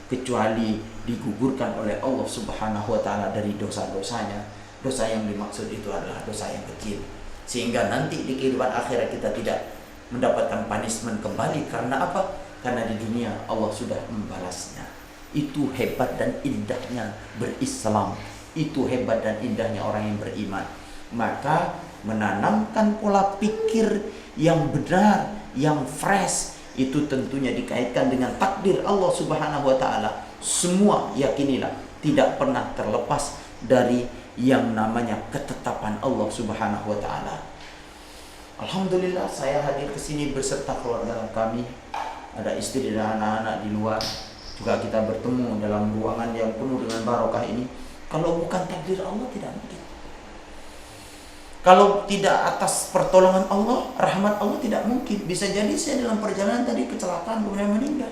kecuali digugurkan oleh Allah Subhanahu wa taala dari dosa-dosanya. Dosa yang dimaksud itu adalah dosa yang kecil, sehingga nanti di kehidupan akhirat kita tidak mendapatkan punishment kembali. Karena apa? Karena di dunia Allah sudah membalasnya. Itu hebat dan indahnya berislam. Itu hebat dan indahnya orang yang beriman. Maka menanamkan pola pikir yang benar, yang fresh, itu tentunya dikaitkan dengan takdir Allah Subhanahu wa taala. Semua yakinilah tidak pernah terlepas dari yang namanya ketetapan Allah Subhanahu wa taala. Alhamdulillah saya hadir ke sini beserta keluarga kami. Ada istri dan anak-anak di luar. Juga kita bertemu dalam ruangan yang penuh dengan barokah ini. Kalau bukan takdir Allah tidak mungkin. Kalau tidak atas pertolongan Allah, rahmat Allah tidak mungkin. Bisa jadi saya dalam perjalanan tadi kecelakaan kemudian meninggal.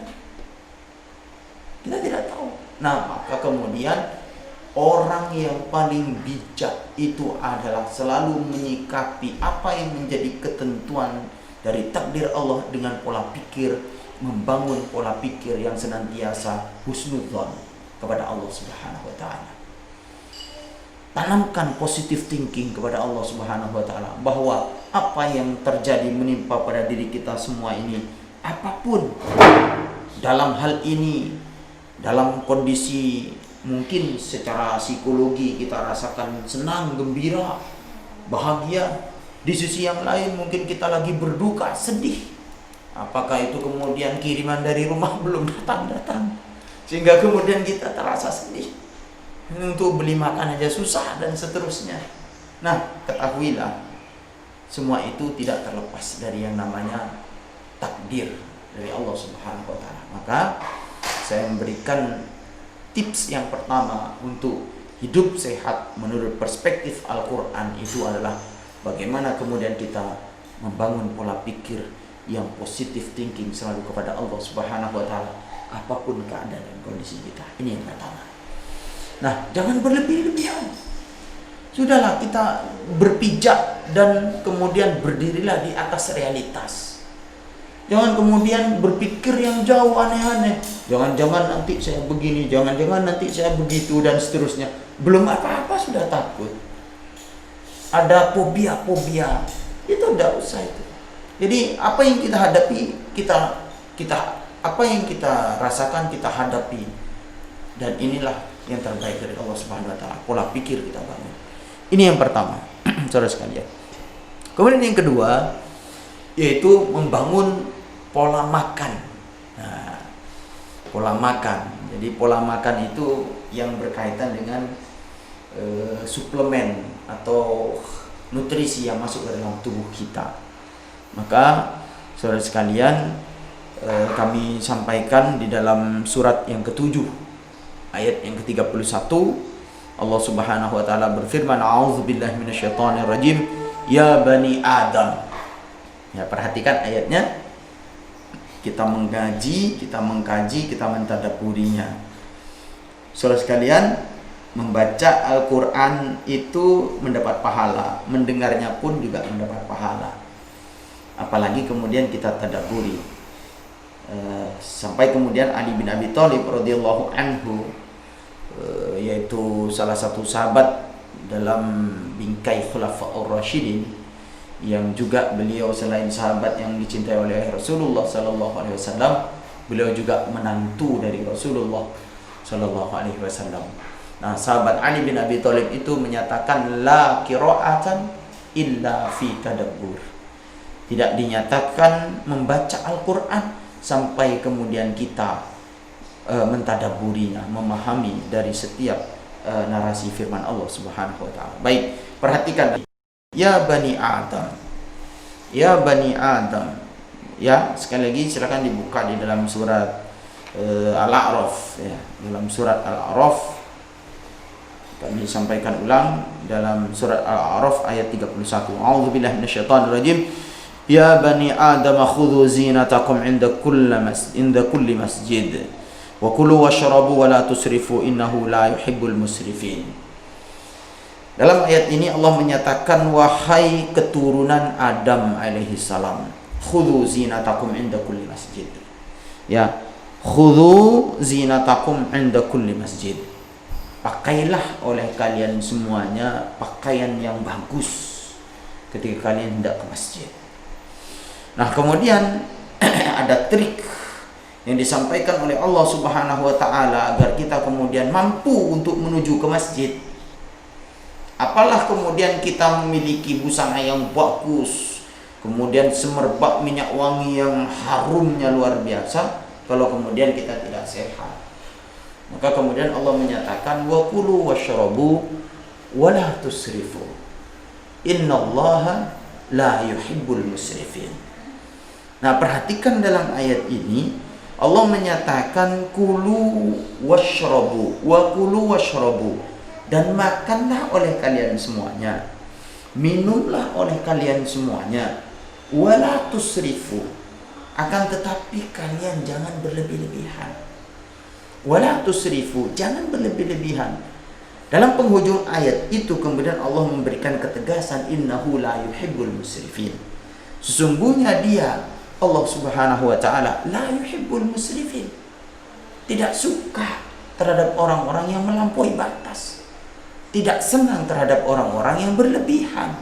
Kita tidak tahu. Nah, maka kemudian orang yang paling bijak itu adalah selalu menyikapi apa yang menjadi ketentuan dari takdir Allah dengan pola pikir, membangun pola pikir yang senantiasa husnudzon kepada Allah Subhanahu wa taala. Tanamkan positive thinking kepada Allah Subhanahu wa taala bahwa apa yang terjadi menimpa pada diri kita semua ini, apapun dalam hal ini, dalam kondisi mungkin secara psikologi kita rasakan senang, gembira, bahagia. Di sisi yang lain mungkin kita lagi berduka, sedih. Apakah itu kemudian kiriman dari rumah belum datang, sehingga kemudian kita terasa sedih. Untuk beli makan aja susah dan seterusnya. Nah, ketahuilah semua itu tidak terlepas dari yang namanya takdir dari Allah Subhanahu wa taala. Maka saya memberikan tips yang pertama untuk hidup sehat menurut perspektif Al-Quran itu adalah bagaimana kemudian kita membangun pola pikir yang positive thinking selalu kepada Allah Subhanahu wa taala apapun keadaan dan kondisi kita. Ini yang pertama. Nah, jangan berlebih-lebihan. Sudahlah, kita berpijak dan kemudian berdirilah di atas realitas. Jangan kemudian berpikir yang jauh aneh-aneh. Jangan-jangan nanti saya begini, jangan-jangan nanti saya begitu dan seterusnya. Belum apa-apa sudah takut. Ada fobia-fobia. Itu tidak usah itu. Jadi apa yang kita hadapi, kita apa yang kita rasakan kita hadapi. Dan inilah yang terbaik dari Allah Subhanahu wa taala. Pola pikir kita bangun. Ini yang pertama, saudara sekalian. Kemudian yang kedua yaitu membangun pola makan. Nah, pola makan. Jadi pola makan itu yang berkaitan dengan suplemen atau nutrisi yang masuk ke dalam tubuh kita. Maka saudara sekalian, kami sampaikan di dalam surat yang ke-7 ayat yang ke-31 Allah Subhanahu wa taala berfirman, a'udzubillahi minasyaitonir rajim, ya bani Adam. Ya, perhatikan ayatnya. Kita mengkaji, kita mentadabburinya. Saudara sekalian, membaca Al-Qur'an itu mendapat pahala, mendengarnya pun juga mendapat pahala. Apalagi kemudian kita tadabburi. Sampai kemudian Ali bin Abi Thalib radhiyallahu anhu, yaitu salah satu sahabat dalam bingkai Khulafaur Rasyidin, yang juga beliau selain sahabat yang dicintai oleh Rasulullah sallallahu alaihi wasallam, beliau juga menantu dari Rasulullah sallallahu alaihi wasallam. Nah, sahabat Ali bin Abi Thalib itu menyatakan la qira'atan illa fi tadabbur. Tidak dinyatakan membaca Al-Qur'an sampai kemudian kita mentadabburinya, memahami dari setiap narasi firman Allah Subhanahu wa taala. Baik, perhatikan. Ya bani Adam. Ya bani Adam. Ya, sekali lagi silakan dibuka di dalam surat Al-A'raf ya. Dalam surat Al-A'raf kami sampaikan ulang dalam surat Al-A'raf ayat 31. A'udzubillahi minasyaitonir rajim. Ya bani Adam khudhu zinatakum inda kulli masjid wa kulu washrabu wa la tusrifu innahu la yuhibbul musrifin. Dalam ayat ini Allah menyatakan, wahai keturunan Adam alaihi salam, khudhu zinatakum inda kulli masjid. Ya, khudhu zinatakum inda kulli masjid. Pakailah oleh kalian semuanya pakaian yang bagus ketika kalian hendak ke masjid. Nah, kemudian ada trik yang disampaikan oleh Allah Subhanahu wa taala agar kita kemudian mampu untuk menuju ke masjid. Apalah kemudian kita memiliki busana yang bagus, kemudian semerbak minyak wangi yang harumnya luar biasa, kalau kemudian kita tidak sehat. Maka kemudian Allah menyatakan, wa kulu washrabu wa la tusrifu innallaha la yuhibbul musrifin. Nah, perhatikan dalam ayat ini Allah menyatakan kulu washrabu, wa kulu washrabu, dan makanlah oleh kalian semuanya, minumlah oleh kalian semuanya, wala tusrifu, akan tetapi kalian jangan berlebih-lebihan. Wala tusrifu, jangan berlebih-lebihan. Dalam penghujung ayat itu kemudian Allah memberikan ketegasan, innahu la yuhibbul musrifin. Sesungguhnya dia, Allah Subhanahu wa taala, la yuhibbul musrifin, tidak suka terhadap orang-orang yang melampaui batas, tidak senang terhadap orang-orang yang berlebihan.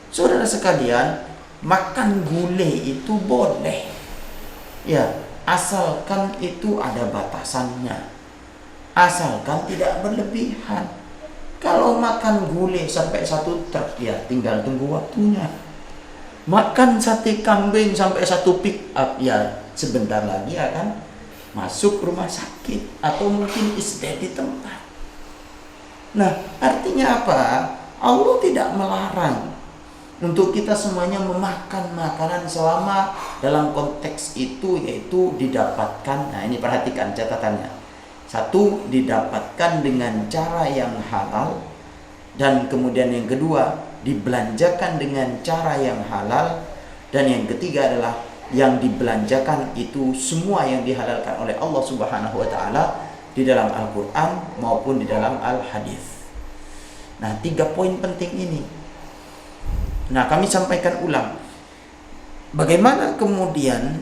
Saudara sekalian, makan gulai itu boleh, ya, asalkan itu ada batasannya, asalkan tidak berlebihan. Kalau makan gulai sampai 1 truk, ya tinggal tunggu waktunya. Makan sate kambing sampai 1 pick up, ya sebentar lagi akan masuk rumah sakit atau mungkin isdet di tempat. Nah, artinya apa? Allah tidak melarang untuk kita semuanya memakan makanan selama dalam konteks itu yaitu didapatkan. Nah, ini perhatikan catatannya. 1, didapatkan dengan cara yang halal, dan kemudian yang kedua, dibelanjakan dengan cara yang halal, dan yang ketiga adalah yang dibelanjakan itu semua yang dihalalkan oleh Allah Subhanahu wa taala di dalam Al-Qur'an maupun di dalam Al-Hadis. Nah, 3 poin penting ini. Nah, kami sampaikan ulang. Bagaimana kemudian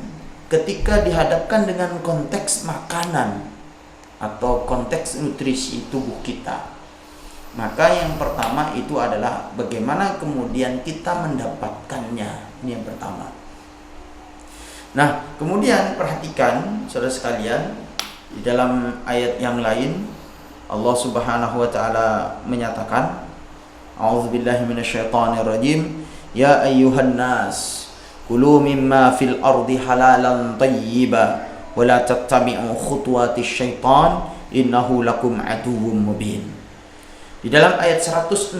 ketika dihadapkan dengan konteks makanan atau konteks nutrisi tubuh kita, maka yang pertama itu adalah bagaimana kemudian kita mendapatkannya. Ini yang pertama. Nah, kemudian perhatikan saudara sekalian, di dalam ayat yang lain Allah Subhanahu wa taala menyatakan, a'udzubillahi minasyaitonirrajim, ya ayyuhan nas kulu mimma fil ardi halalan thayyiba wa la tattabi'u khutuwatis syaitan innahu lakum aduwwum mubin. Di dalam ayat 168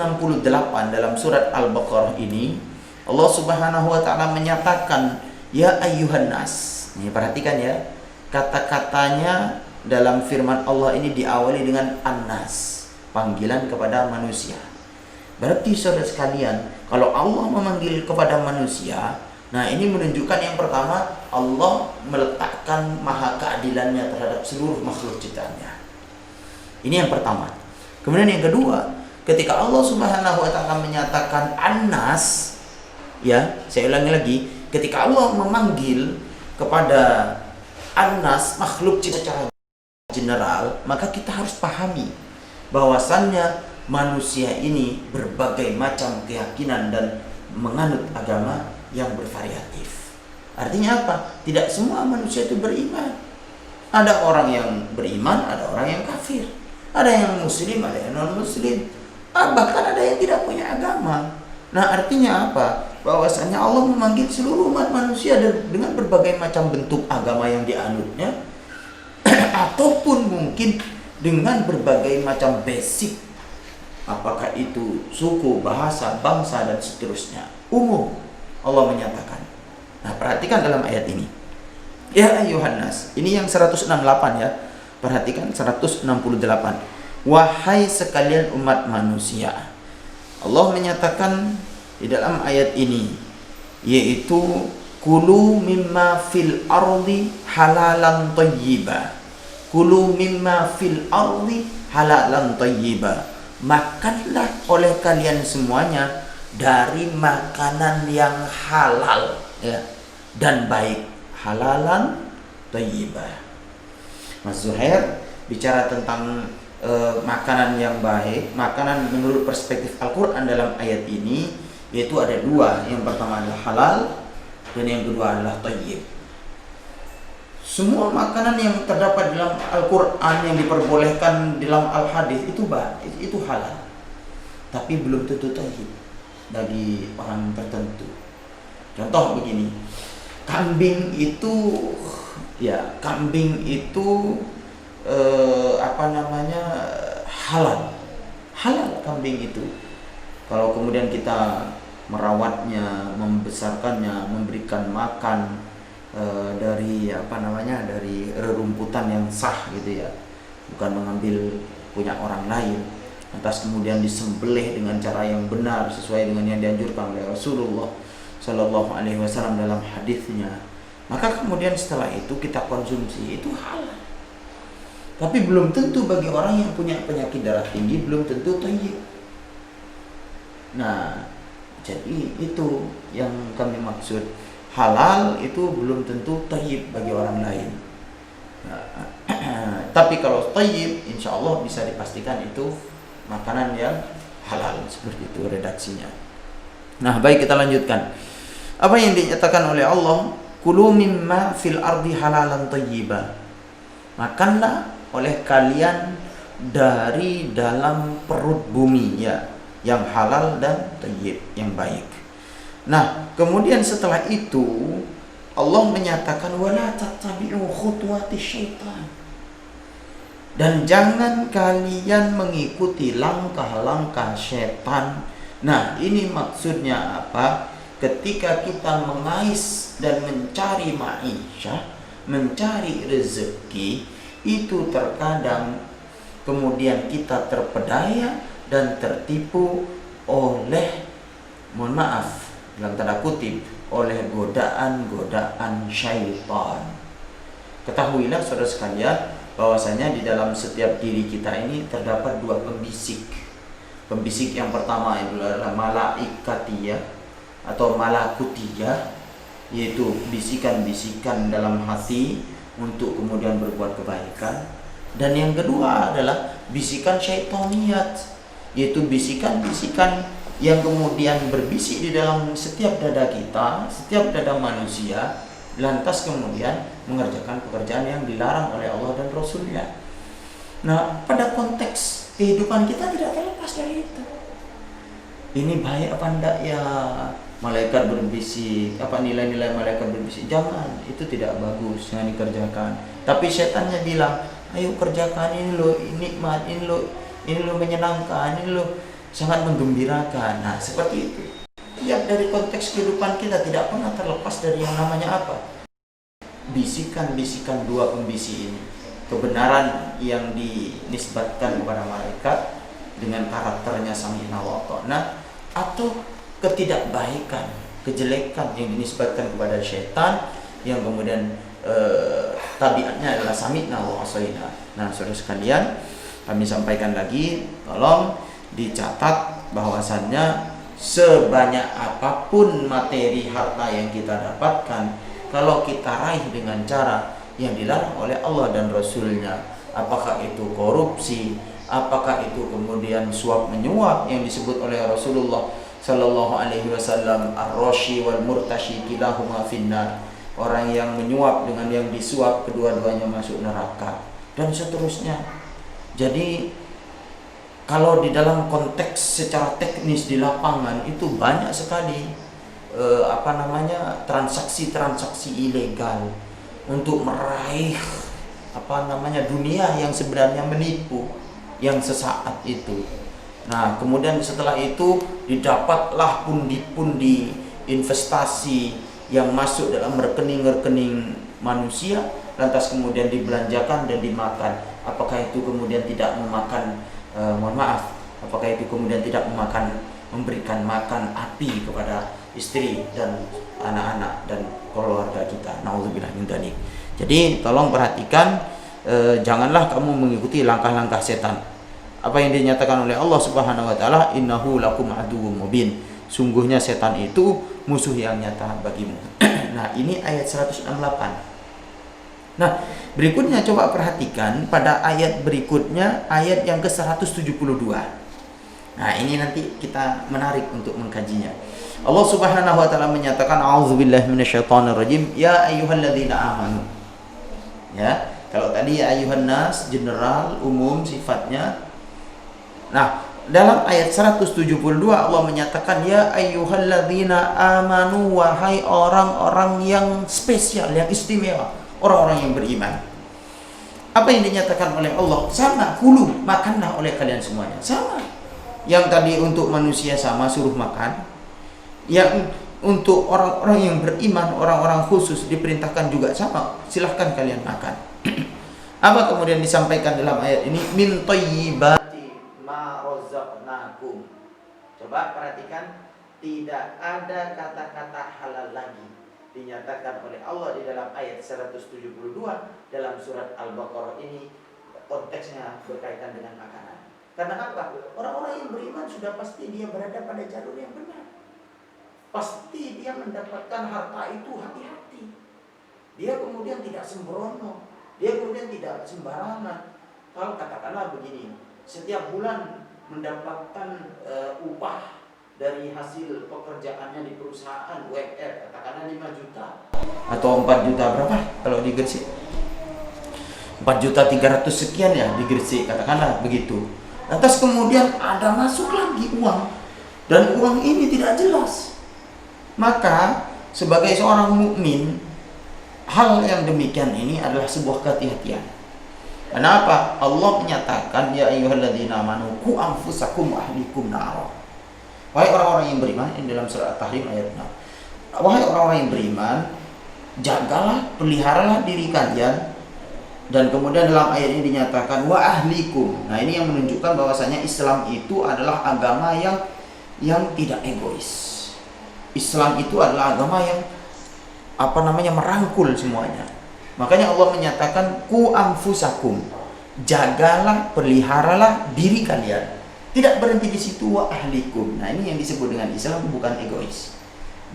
dalam surat Al-Baqarah ini Allah Subhanahu wa taala menyatakan, ya ayyuhan nas. Ini perhatikan ya, kata-katanya dalam firman Allah ini diawali dengan an-nas, panggilan kepada manusia. Berarti saudara sekalian, kalau Allah memanggil kepada manusia, nah ini menunjukkan yang pertama, Allah meletakkan maha keadilannya terhadap seluruh makhluk ciptaannya. Ini yang pertama. Kemudian yang kedua, ketika Allah Subhanahu wa taala menyatakan an-nas, ya, saya ulangi lagi, ketika Allah memanggil kepada an-nas, makhluk secara general, maka kita harus pahami bahwasannya manusia ini berbagai macam keyakinan dan menganut agama yang bervariatif. Artinya apa? Tidak semua manusia itu beriman. Ada orang yang beriman, ada orang yang kafir, ada yang muslim, ada yang non muslim, bahkan ada yang tidak punya agama. Nah, artinya apa? Bahwasanya Allah memanggil seluruh umat manusia dengan berbagai macam bentuk agama yang dianutnya ataupun mungkin dengan berbagai macam basic, apakah itu suku, bahasa, bangsa, dan seterusnya. Umum Allah menyatakan. Nah, perhatikan dalam ayat ini, ya ayyuhan nas. Ini yang 168 ya. Perhatikan 168. Wahai sekalian umat manusia. Allah menyatakan di dalam ayat ini, yaitu kulu mimma fil ardi halalan thayyiba. Kulu mimma fil ardi halalan thayyiba makanlah oleh kalian semuanya dari makanan yang halal, ya, dan baik, halalan thayyibah. Mas Zuhair bicara tentang makanan yang baik, makanan menurut perspektif Al-Quran dalam ayat ini, yaitu ada dua. Yang pertama adalah halal, dan yang kedua adalah thayyib. Semua makanan yang terdapat dalam Al-Quran yang diperbolehkan dalam Al-Hadis itu halal, tapi belum tentu thayyib bagi orang tertentu. Contoh begini, kambing itu halal kambing itu. Kalau kemudian kita merawatnya, membesarkannya, memberikan makan dari rerumputan yang sah gitu ya, bukan mengambil punya orang lain, lantas kemudian disembelih dengan cara yang benar sesuai dengan yang dianjurkan oleh Rasulullah Shallallahu Alaihi Wasallam dalam hadisnya, maka kemudian setelah itu kita konsumsi, itu halal. Tapi belum tentu bagi orang yang punya penyakit darah tinggi, belum tentu thayyib. Nah, jadi itu yang kami maksud, halal itu belum tentu thayyib bagi orang lain. Nah, tapi kalau thayyib, insya Allah bisa dipastikan itu makanan yang halal. Seperti itu redaksinya. Nah, baik, kita lanjutkan. Apa yang dinyatakan oleh Allah? Kulu mimma fil ardi halalan thayyiba. Makanlah oleh kalian dari dalam perut bumi, ya, yang halal dan thayyib, yang baik. Nah, kemudian setelah itu Allah menyatakan wala tattabi'u khutuwati syaitan. Dan jangan kalian mengikuti langkah-langkah setan. Nah, ini maksudnya apa? Ketika kita mengais dan mencari ma'isyah, mencari rezeki, itu terkadang kemudian kita terpedaya dan tertipu oleh, mohon maaf dalam tanda kutip, oleh godaan-godaan syaitan. Ketahuilah saudara sekalian, bahwasanya di dalam setiap diri kita ini terdapat dua pembisik. Pembisik yang pertama adalah malaikatiyah atau malakutiyah, yaitu bisikan-bisikan dalam hati untuk kemudian berbuat kebaikan. Dan yang kedua adalah bisikan syaitaniyat, yaitu bisikan-bisikan yang kemudian berbisik di dalam setiap dada kita, setiap dada manusia, lantas kemudian mengerjakan pekerjaan yang dilarang oleh Allah dan Rasulnya. Nah, pada konteks kehidupan kita tidak terlepas dari itu. Ini baik apa enggak ya malaikat berbisik, apa nilai-nilai malaikat berbisik? Jangan, itu tidak bagus, jangan dikerjakan. Tapi setannya bilang, ayo kerjakan, ini lo nikmat, ini lo menyenangkan, ini lo sangat menggembirakan. Nah, seperti itu. Tiap dari konteks kehidupan kita tidak pernah terlepas dari yang namanya apa? Bisikan-bisikan dua pembisik ini. Kebenaran yang dinisbatkan kepada malaikat dengan karakternya sami'na wa ata'na, atau ketidakbaikan, kejelekan yang dinisbatkan kepada syaitan yang kemudian tabiatnya adalah sami'na wa asaina. Nah, saudara sekalian, kami sampaikan lagi, tolong dicatat bahwasannya sebanyak apapun materi harta yang kita dapatkan, kalau kita raih dengan cara yang dilarang oleh Allah dan Rasulnya, apakah itu korupsi, apakah itu kemudian suap menyuap yang disebut oleh Rasulullah Sallallahu Alaihi Wasallam, ar-rashi wal murtashi kilahuma finnar, orang yang menyuap dengan yang disuap kedua-duanya masuk neraka, dan seterusnya. Jadi kalau di dalam konteks secara teknis di lapangan itu banyak sekali transaksi-transaksi ilegal untuk meraih dunia yang sebenarnya menipu, yang sesaat itu. Nah, kemudian setelah itu didapatlah pundi-pundi investasi yang masuk dalam rekening-rekening manusia, lantas kemudian dibelanjakan dan dimakan. Apakah itu kemudian tidak memakan apakah itu kemudian tidak memberikan makan api kepada istri dan anak-anak dan keluarga kita. Nauzubillah min dzalik. Jadi tolong perhatikan, janganlah kamu mengikuti langkah-langkah setan. Apa yang dinyatakan oleh Allah Subhanahu wa taala, innahu lakum aduwwum mubin. Sungguhnya setan itu musuh yang nyata bagimu. Nah, ini ayat 168. Nah, berikutnya coba perhatikan pada ayat berikutnya, ayat yang ke-172. Nah, ini nanti kita menarik untuk mengkajinya. Allah Subhanahu wa taala menyatakan, a'udzubillahi minasyaitonirrajim, ya ayyuhalladzina amanu. Ya, kalau tadi ya ayyuhan nas general umum sifatnya. Nah, dalam ayat 172 Allah menyatakan, ya ayyuhalladzina amanu, wahai orang-orang yang spesial, yang istimewa, orang-orang yang beriman. Apa yang dinyatakan oleh Allah? Sama, kulu, makanlah oleh kalian semuanya. Sama. Yang tadi untuk manusia sama, suruh makan. Yang untuk orang-orang yang beriman, orang-orang khusus diperintahkan juga sama, silahkan kalian makan. Apa kemudian disampaikan dalam ayat ini? Min thayyibati ma razaqnakum. Coba perhatikan, tidak ada kata-kata halal lagi dinyatakan oleh Allah di dalam ayat 172 dalam surat Al-Baqarah ini. Konteksnya berkaitan dengan makanan. Karena apa? Orang-orang yang beriman sudah pasti dia berada pada jalur yang benar. Pasti dia mendapatkan harta itu hati-hati. Dia kemudian tidak sembrono, dia kemudian tidak sembarangan. Kalau katakanlah begini, setiap bulan mendapatkan upah dari hasil pekerjaannya di perusahaan UMR, katakanlah 5 juta atau 4 juta berapa kalau di Gresik, 4.300.000 sekian ya di Gresik, katakanlah begitu. Lantas kemudian ada masuk lagi uang, dan uang ini tidak jelas. Maka sebagai seorang mukmin, hal yang demikian ini adalah sebuah kehati-hatian. Kenapa? Allah menyatakan, ya ayyuhalladzina amanu qu anfusakum wa ahlikum nar. Wahai orang-orang yang beriman, ini dalam surah At-Tahrim ayat 6. Wahai orang-orang yang beriman, jagalah, peliharalah diri kalian. Dan kemudian dalam ayat ini dinyatakan wa ahlikum. Nah, ini yang menunjukkan bahwasanya Islam itu adalah agama yang tidak egois. Islam itu adalah agama yang merangkul semuanya. Makanya Allah menyatakan ku anfusakum, jagalah, peliharalah diri kalian. Tidak berhenti di situ, wa ahlikum. Nah, ini yang disebut dengan Islam, bukan egois.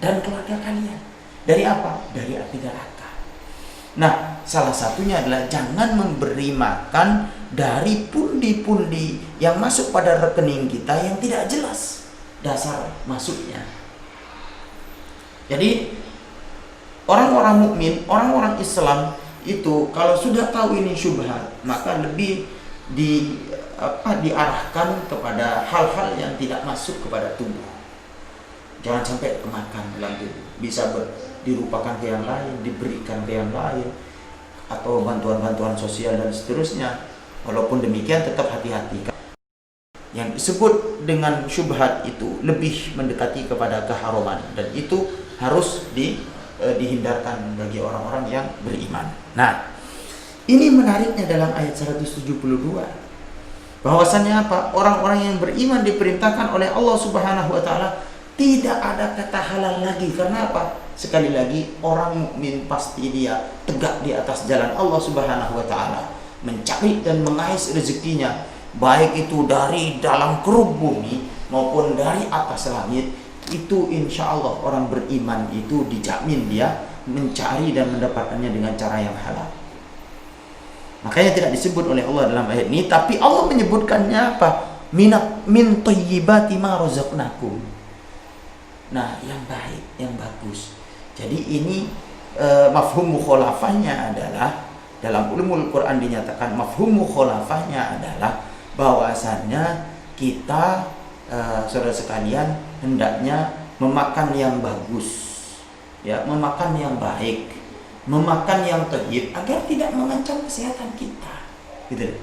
Dan keluarga kalian. Dari apa? Dari api neraka. Nah, salah satunya adalah jangan memberi makan dari pundi-pundi yang masuk pada rekening kita yang tidak jelas dasar masuknya. Jadi orang-orang mukmin, orang-orang Islam itu kalau sudah tahu ini syubhat, maka lebih diarahkan kepada hal-hal yang tidak masuk kepada tubuh. Jangan sampai kemakan dalam tubuh. Bisa dirupakan ke yang lain, diberikan ke yang lain, atau bantuan-bantuan sosial dan seterusnya. Walaupun demikian tetap hati-hati. Yang disebut dengan syubhat itu lebih mendekati kepada keharuman, dan itu harus dihindarkan bagi orang-orang yang beriman. Nah, ini menariknya dalam ayat 172. Bahwasannya apa? Orang-orang yang beriman diperintahkan oleh Allah Subhanahu wa taala tidak ada kata halal lagi. Karena apa? Sekali lagi, orang mukmin pasti dia tegak di atas jalan Allah Subhanahu wa taala, mencari dan mengais rezekinya, baik itu dari dalam keruk bumi maupun dari atas langit. Itu insya Allah orang beriman itu dijamin dia mencari dan mendapatkannya dengan cara yang halal. Makanya tidak disebut oleh Allah dalam ayat ini, tapi Allah menyebutkannya apa? Min thayyibati ma razaqnakum. Nah, yang baik, yang bagus. Jadi ini mafhum mukhalafahnya adalah, dalam ulumul Quran dinyatakan mafhum mukhalafahnya adalah bahwasannya kita saudara sekalian hendaknya memakan yang bagus, ya, memakan yang baik, memakan yang thayyib agar tidak mengancam kesehatan kita, gitu.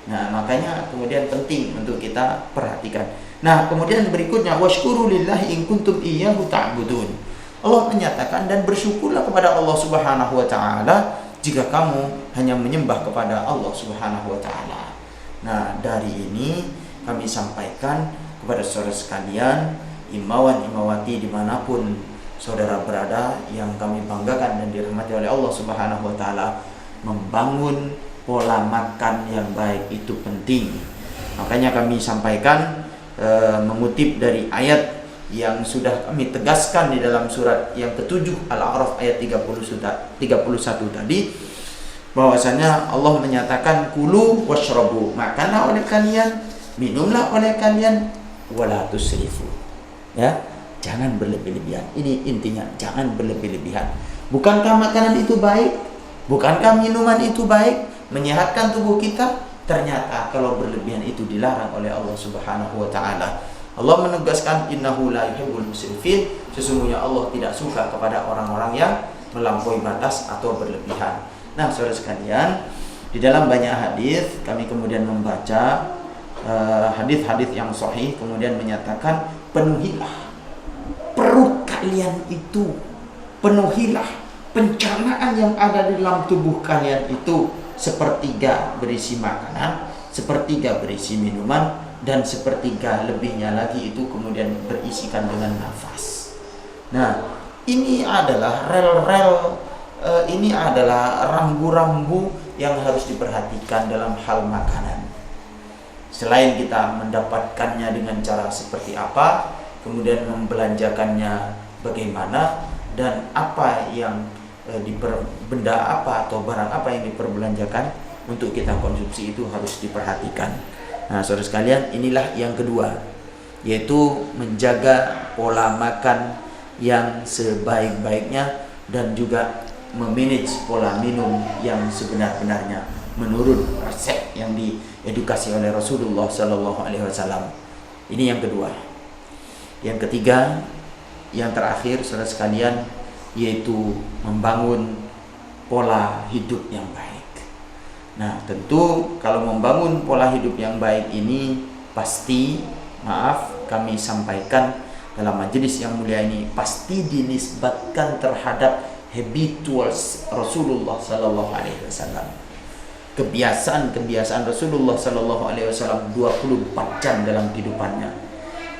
Nah, makanya kemudian penting untuk kita perhatikan. Nah, kemudian berikutnya washkuru lillahi in kuntum iyyahu ta'budun. Allah menyatakan, dan bersyukurlah kepada Allah Subhanahu wa taala jika kamu hanya menyembah kepada Allah Subhanahu wa taala. Nah, dari ini kami sampaikan kepada saudara sekalian, imawan imawati dimanapun saudara berada, yang kami banggakan dan dirahmati oleh Allah Subhanahu wa taala, membangun pola makan yang baik itu penting. Makanya kami sampaikan mengutip dari ayat yang sudah kami tegaskan di dalam surat yang ke-7 Al-A'raf ayat 31 tadi, bahwasanya Allah menyatakan kulu washrabu, makanlah oleh kalian, minumlah oleh kalian, wala tusrifu, ya, jangan berlebih-lebihan. Ini intinya, jangan berlebih-lebihan. Bukankah makanan itu baik? Bukankah minuman itu baik, menyehatkan tubuh kita? Ternyata kalau berlebihan itu dilarang oleh Allah Subhanahu wa taala. Allah menegaskan innahu la yuhibbul musrifin, sesungguhnya Allah tidak suka kepada orang-orang yang melampaui batas atau berlebihan. Nah, saudara sekalian, di dalam banyak hadis kami kemudian membaca hadis-hadis yang sahih, kemudian menyatakan penuhilah perut kalian itu, penuhilah pencernaan yang ada di dalam tubuh kalian itu, sepertiga berisi makanan, sepertiga berisi minuman, dan sepertiga lebihnya lagi itu kemudian berisikan dengan nafas. Nah, ini adalah ini adalah rambu-rambu yang harus diperhatikan dalam hal makanan. Selain kita mendapatkannya dengan cara seperti apa, kemudian membelanjakannya bagaimana, dan apa yang benda apa atau barang apa yang diperbelanjakan untuk kita konsumsi itu harus diperhatikan. Nah, saudara sekalian, inilah yang kedua, yaitu menjaga pola makan yang sebaik-baiknya dan juga memanage pola minum yang sebenar-benarnya menurut resep yang diedukasi oleh Rasulullah Sallallahu Alaihi Wasallam. Ini yang kedua. Yang ketiga, yang terakhir, saudara sekalian, yaitu membangun pola hidup yang baik. Nah, tentu kalau membangun pola hidup yang baik ini pasti, kami sampaikan dalam majelis yang mulia ini, pasti dinisbatkan terhadap habituals Rasulullah Sallallahu Alaihi Wasallam. Kebiasaan Rasulullah Sallallahu Alaihi Wasallam 24 jam dalam kehidupannya.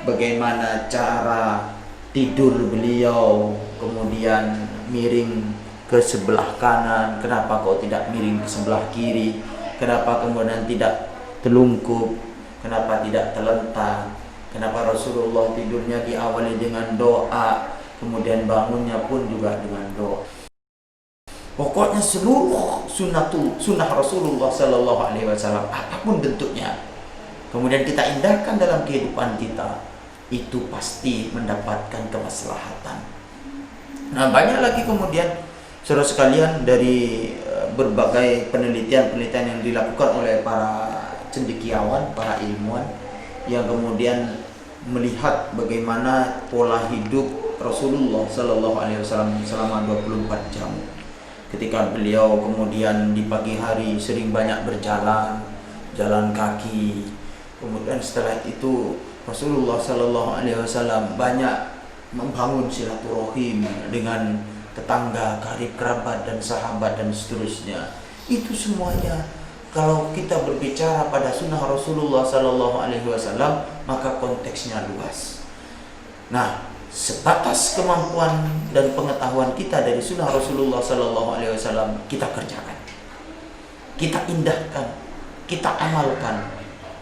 Bagaimana cara tidur beliau, kemudian miring ke sebelah kanan, kenapa kau tidak miring ke sebelah kiri, kenapa kemudian tidak telungkup, kenapa tidak terlentang, kenapa Rasulullah tidurnya diawali dengan doa, kemudian bangunnya pun juga dengan doa. Pokoknya seluruh sunnah Rasulullah Sallallahu Alaihi Wasallam, apapun bentuknya, kemudian kita indahkan dalam kehidupan kita, itu pasti mendapatkan kemaslahatan. Nah, banyak lagi kemudian, saudara sekalian, dari berbagai penelitian yang dilakukan oleh para cendekiawan, para ilmuwan, yang kemudian melihat bagaimana pola hidup Rasulullah Sallallahu Alaihi Wasallam selama 24 jam. Ketika beliau kemudian di pagi hari sering banyak jalan kaki. Kemudian setelah itu Rasulullah Sallallahu Alaihi Wasallam banyak membangun silaturahim dengan tetangga, karib kerabat dan sahabat dan seterusnya. Itu semuanya kalau kita berbicara pada sunnah Rasulullah Sallallahu Alaihi Wasallam, maka konteksnya luas. Nah, sebatas kemampuan dan pengetahuan kita dari sunnah Rasulullah Sallallahu Alaihi Wasallam, kita kerjakan, kita indahkan, kita amalkan.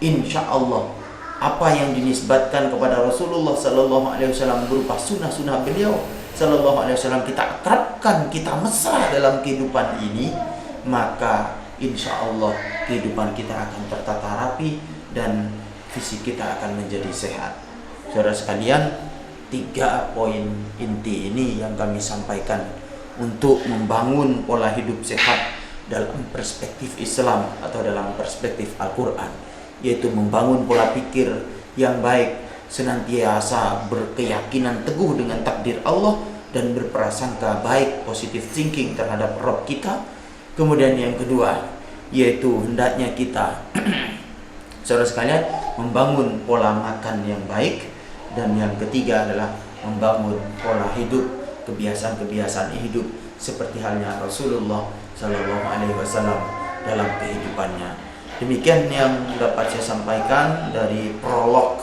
Insya Allah apa yang dinisbatkan kepada Rasulullah Sallallahu Alaihi Wasallam berupa sunnah-sunnah beliau Sallallahu Alaihi Wasallam kita akrabkan, kita mesra dalam kehidupan ini, maka insya Allah kehidupan kita akan tertata rapi dan fisik kita akan menjadi sehat. Saudara sekalian, 3 poin inti ini yang kami sampaikan untuk membangun pola hidup sehat dalam perspektif Islam atau dalam perspektif Al-Quran, yaitu membangun pola pikir yang baik, senantiasa berkeyakinan teguh dengan takdir Allah dan berprasangka baik, positive thinking terhadap Rabb kita. Kemudian yang kedua, yaitu hendaknya kita saudara sekalian membangun pola makan yang baik. Dan yang ketiga adalah membangun pola hidup, kebiasaan-kebiasaan hidup seperti halnya Rasulullah Sallallahu Alaihi Wasallam dalam kehidupannya. Demikian yang dapat saya sampaikan dari prolog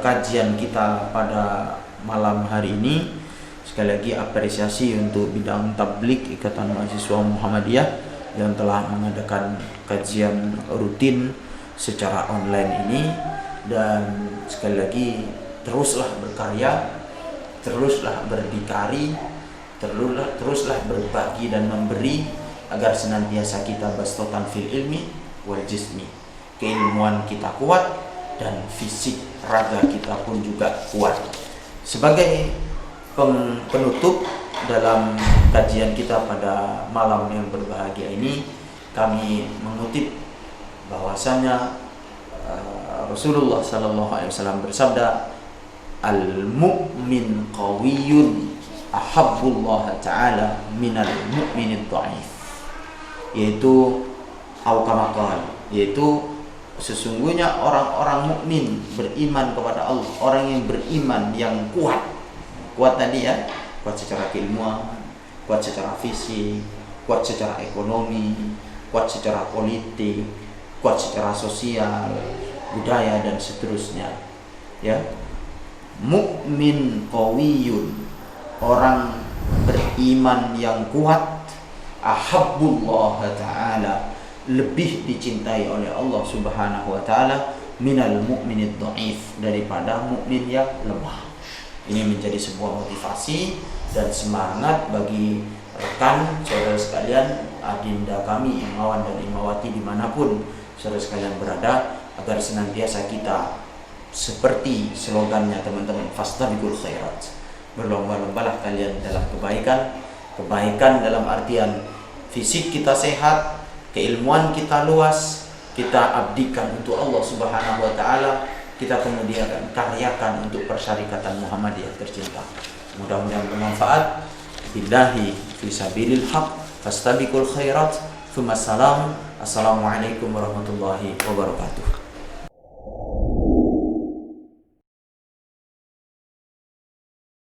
kajian kita pada malam hari ini. Sekali lagi apresiasi untuk bidang tablik Ikatan Mahasiswa Muhammadiyah yang telah mengadakan kajian rutin secara online ini. Dan sekali lagi, teruslah berkarya, teruslah berdikari, teruslah berbagi dan memberi, agar senantiasa kita bastotan fil ilmi wal jismi, keilmuan kita kuat dan fisik raga kita pun juga kuat. Sebagai penutup dalam kajian kita pada malam yang berbahagia ini, kami mengutip bahwasanya Rasulullah SAW bersabda, al-mu'min qawiyyun ahabbullah ta'ala minal mu'minid dha'if, yaitu yaitu sesungguhnya orang-orang mukmin beriman kepada Allah, orang yang beriman yang kuat tadi ya, kuat secara keilmuan, kuat secara fisik, kuat secara ekonomi, kuat secara politik, kuat secara sosial, budaya dan seterusnya ya. Mukmin qawiyun, orang beriman yang kuat, ahabbullah ta'ala, lebih dicintai oleh Allah Subhanahu wa ta'ala, minal mu'minid dha'if, daripada mukmin yang lemah. Ini menjadi sebuah motivasi dan semangat bagi rekan saudara sekalian, adinda kami imawan dan imawati dimanapun saudara sekalian berada, agar senantiasa kita seperti slogannya teman-teman, fastabiqul khairat, berlomba-lombalah kalian dalam kebaikan dalam artian fisik kita sehat, keilmuan kita luas, kita abdikan untuk Allah Subhanahu wa ta'ala, kita kemudian karyakan untuk persyarikatan Muhammadiyah tercinta. Mudah-mudahan bermanfaat. Billahi fisabilil haq, fastabiqul khairat. Assalamualaikum warahmatullahi wabarakatuh.